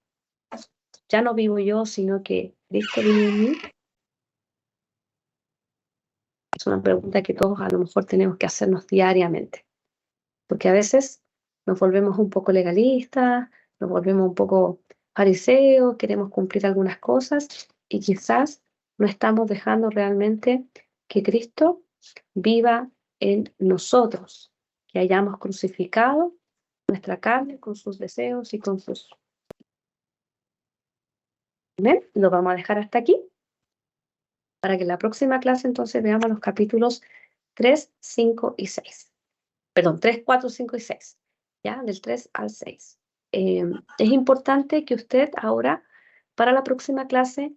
ya no vivo yo, sino que Cristo vive en mí? Es una pregunta que todos a lo mejor tenemos que hacernos diariamente, porque a veces nos volvemos un poco legalistas, nos volvemos un poco fariseos, queremos cumplir algunas cosas y quizás no estamos dejando realmente que Cristo viva en nosotros, que hayamos crucificado nuestra carne con sus deseos y con sus... ¿Ven? Lo vamos a dejar hasta aquí para que en la próxima clase entonces veamos los capítulos 3, 5 y 6. Perdón, 3, 4, 5 y 6. ¿Ya? Del 3 al 6. Es importante que usted ahora, para la próxima clase,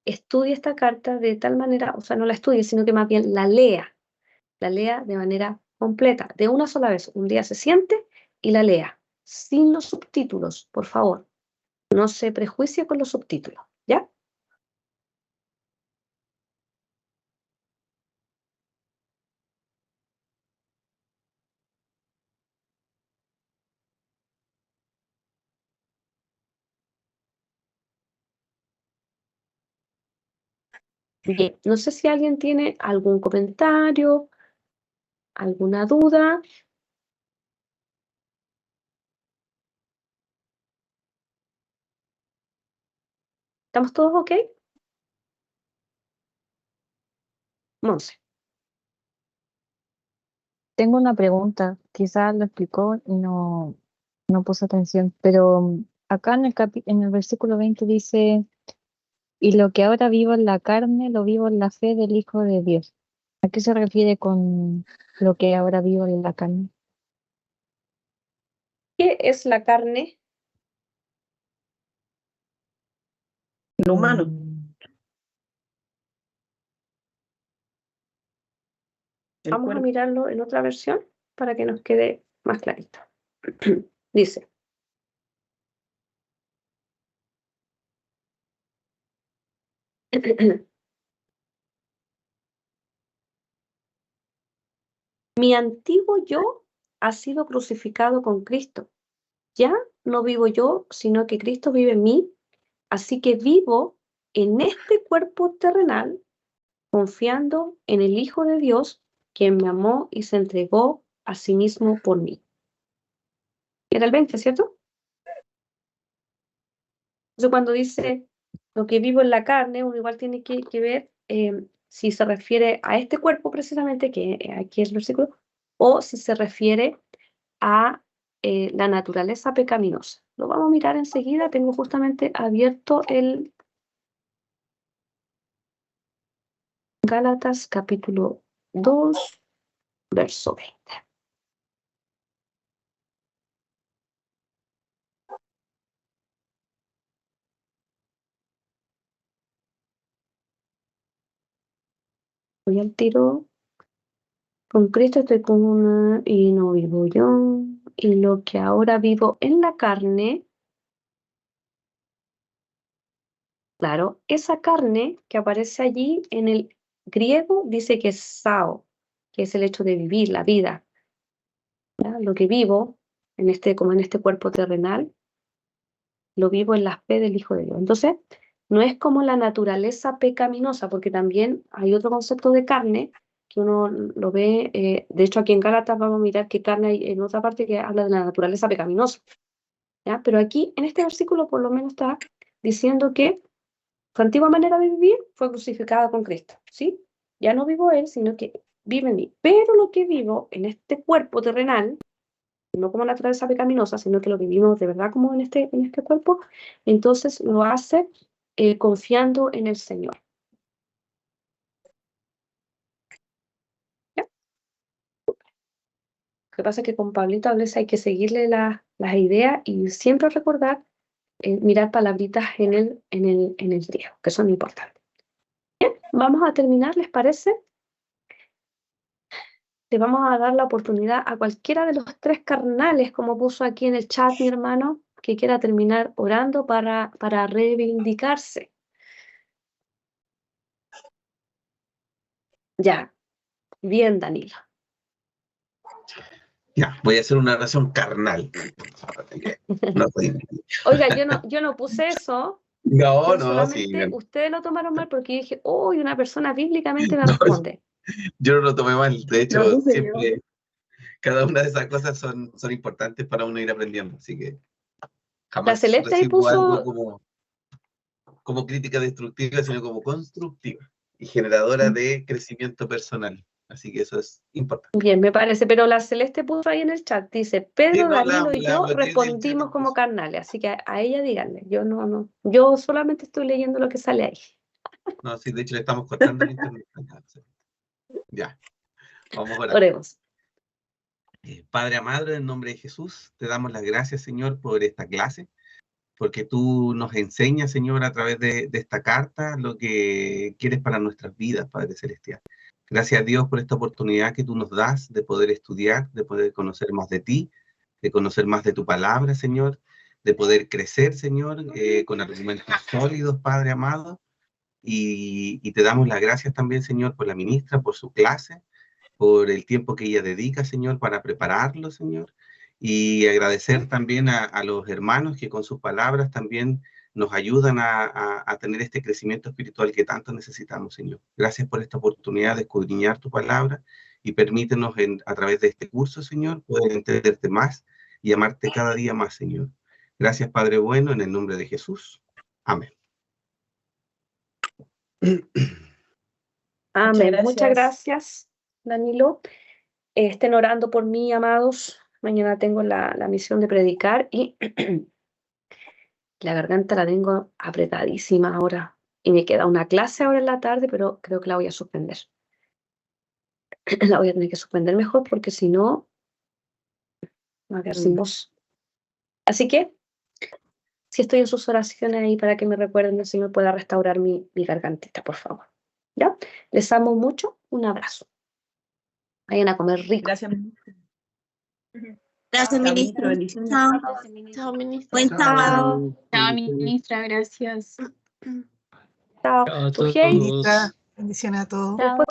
estudie esta carta de tal manera, o sea, no la estudie, sino que más bien la lea de manera completa, de una sola vez. Un día se siente y la lea, sin los subtítulos, por favor. No se prejuicie con los subtítulos, ¿ya? Bien, no sé si alguien tiene algún comentario, alguna duda. ¿Estamos todos ok? Monse. Tengo una pregunta, quizás lo explicó y no puse atención, pero acá en el versículo 20 dice, y lo que ahora vivo en la carne, lo vivo en la fe del Hijo de Dios. ¿A qué se refiere con lo que ahora vivo en la carne? ¿Qué es la carne? Lo humano. El Vamos a cuerpo. mirarlo en otra versión para que nos quede más clarito. Dice, mi antiguo yo ha sido crucificado con Cristo. Ya no vivo yo, sino que Cristo vive en mí. Así que vivo en este cuerpo terrenal, confiando en el Hijo de Dios, quien me amó y se entregó a sí mismo por mí. Era el 20, ¿cierto? Entonces, cuando dice lo que vivo en la carne, uno igual tiene que ver si se refiere a este cuerpo precisamente, que aquí es el versículo, o si se refiere a la naturaleza pecaminosa. Lo vamos a mirar enseguida. Tengo justamente abierto el Gálatas capítulo 2, verso 20. Voy al tiro. Con Cristo estoy con una y no vivo yo. Y lo que ahora vivo en la carne, claro, esa carne que aparece allí en el griego dice que es sao, que es el hecho de vivir, la vida. ¿Ya? Lo que vivo, como en este cuerpo terrenal, lo vivo en la fe del Hijo de Dios. Entonces, no es como la naturaleza pecaminosa, porque también hay otro concepto de carne que uno lo ve, de hecho aquí en Gálatas vamos a mirar qué carne hay en otra parte que habla de la naturaleza pecaminosa, ¿ya? Pero aquí en este versículo por lo menos está diciendo que su antigua manera de vivir fue crucificada con Cristo, ¿sí? Ya no vivo él, sino que vive en mí. Pero lo que vivo en este cuerpo terrenal, no como naturaleza pecaminosa, sino que lo vivimos de verdad como en este cuerpo, entonces lo hace confiando en el Señor. ¿Ya? Lo que pasa es que con Pablito a veces hay que seguirle las ideas y siempre recordar, mirar palabritas en el griego, que son importantes. Bien, vamos a terminar, ¿les parece? Le vamos a dar la oportunidad a cualquiera de los tres carnales, como puso aquí en el chat mi hermano, que quiera terminar orando para reivindicarse. Ya. Bien, Danilo. Ya, voy a hacer una oración carnal. No, Oiga, yo no puse eso. no, Yo solamente, ustedes lo tomaron mal porque yo dije, uy, una persona bíblicamente me No, responde. yo no lo tomé mal. De hecho, Lo puse yo. siempre, cada una de esas cosas son importantes para uno ir aprendiendo. Así que La jamás Celeste ahí recibo algo puso, como crítica destructiva, sino como constructiva y generadora de crecimiento personal. Así que eso es importante. bien, me parece, pero la Celeste puso ahí en el chat, dice, Sí, Pedro, no, Danilo y la yo metí en el chat respondimos como incluso. carnales, así que a ella díganle, yo no, yo solamente estoy leyendo lo que sale ahí. No, sí, de hecho le estamos cortando el internet. Ya, vamos a orar. Oremos. Padre amado, en nombre de Jesús, te damos las gracias, Señor, por esta clase, porque tú nos enseñas, Señor, a través de esta carta lo que quieres para nuestras vidas, Padre Celestial. Gracias a Dios por esta oportunidad que tú nos das de poder estudiar, de poder conocer más de ti, de conocer más de tu palabra, Señor, de poder crecer, Señor, con argumentos sólidos, Padre amado. Y te damos las gracias también, Señor, por la ministra, por su clase, por el tiempo que ella dedica, Señor, para prepararlo, Señor, y agradecer también a los hermanos que con sus palabras también nos ayudan a tener este crecimiento espiritual que tanto necesitamos, Señor. Gracias por esta oportunidad de escudriñar tu palabra y permítenos a través de este curso, Señor, poder entenderte más y amarte cada día más, Señor. Gracias, Padre bueno, en el nombre de Jesús. Amén. Amén. Muchas gracias, Danilo. Estén orando por mí, amados. Mañana tengo la misión de predicar y la garganta la tengo apretadísima ahora. Y me queda una clase ahora en la tarde, pero creo que la voy a suspender. La voy a tener que suspender mejor porque si no, me voy a quedar sin voz. Así que, si estoy en sus oraciones ahí para que me recuerden, el Señor pueda restaurar mi gargantita, por favor. ¿Ya? Les amo mucho. Un abrazo. Vayan a comer rico. Gracias. Gracias, Chao, ministra. bendiciones. Chao. Chao, ministra. Buen sábado. Chao, ministra, gracias. Chao. Chao a Sujei, Ministra, bendiciones a todos. después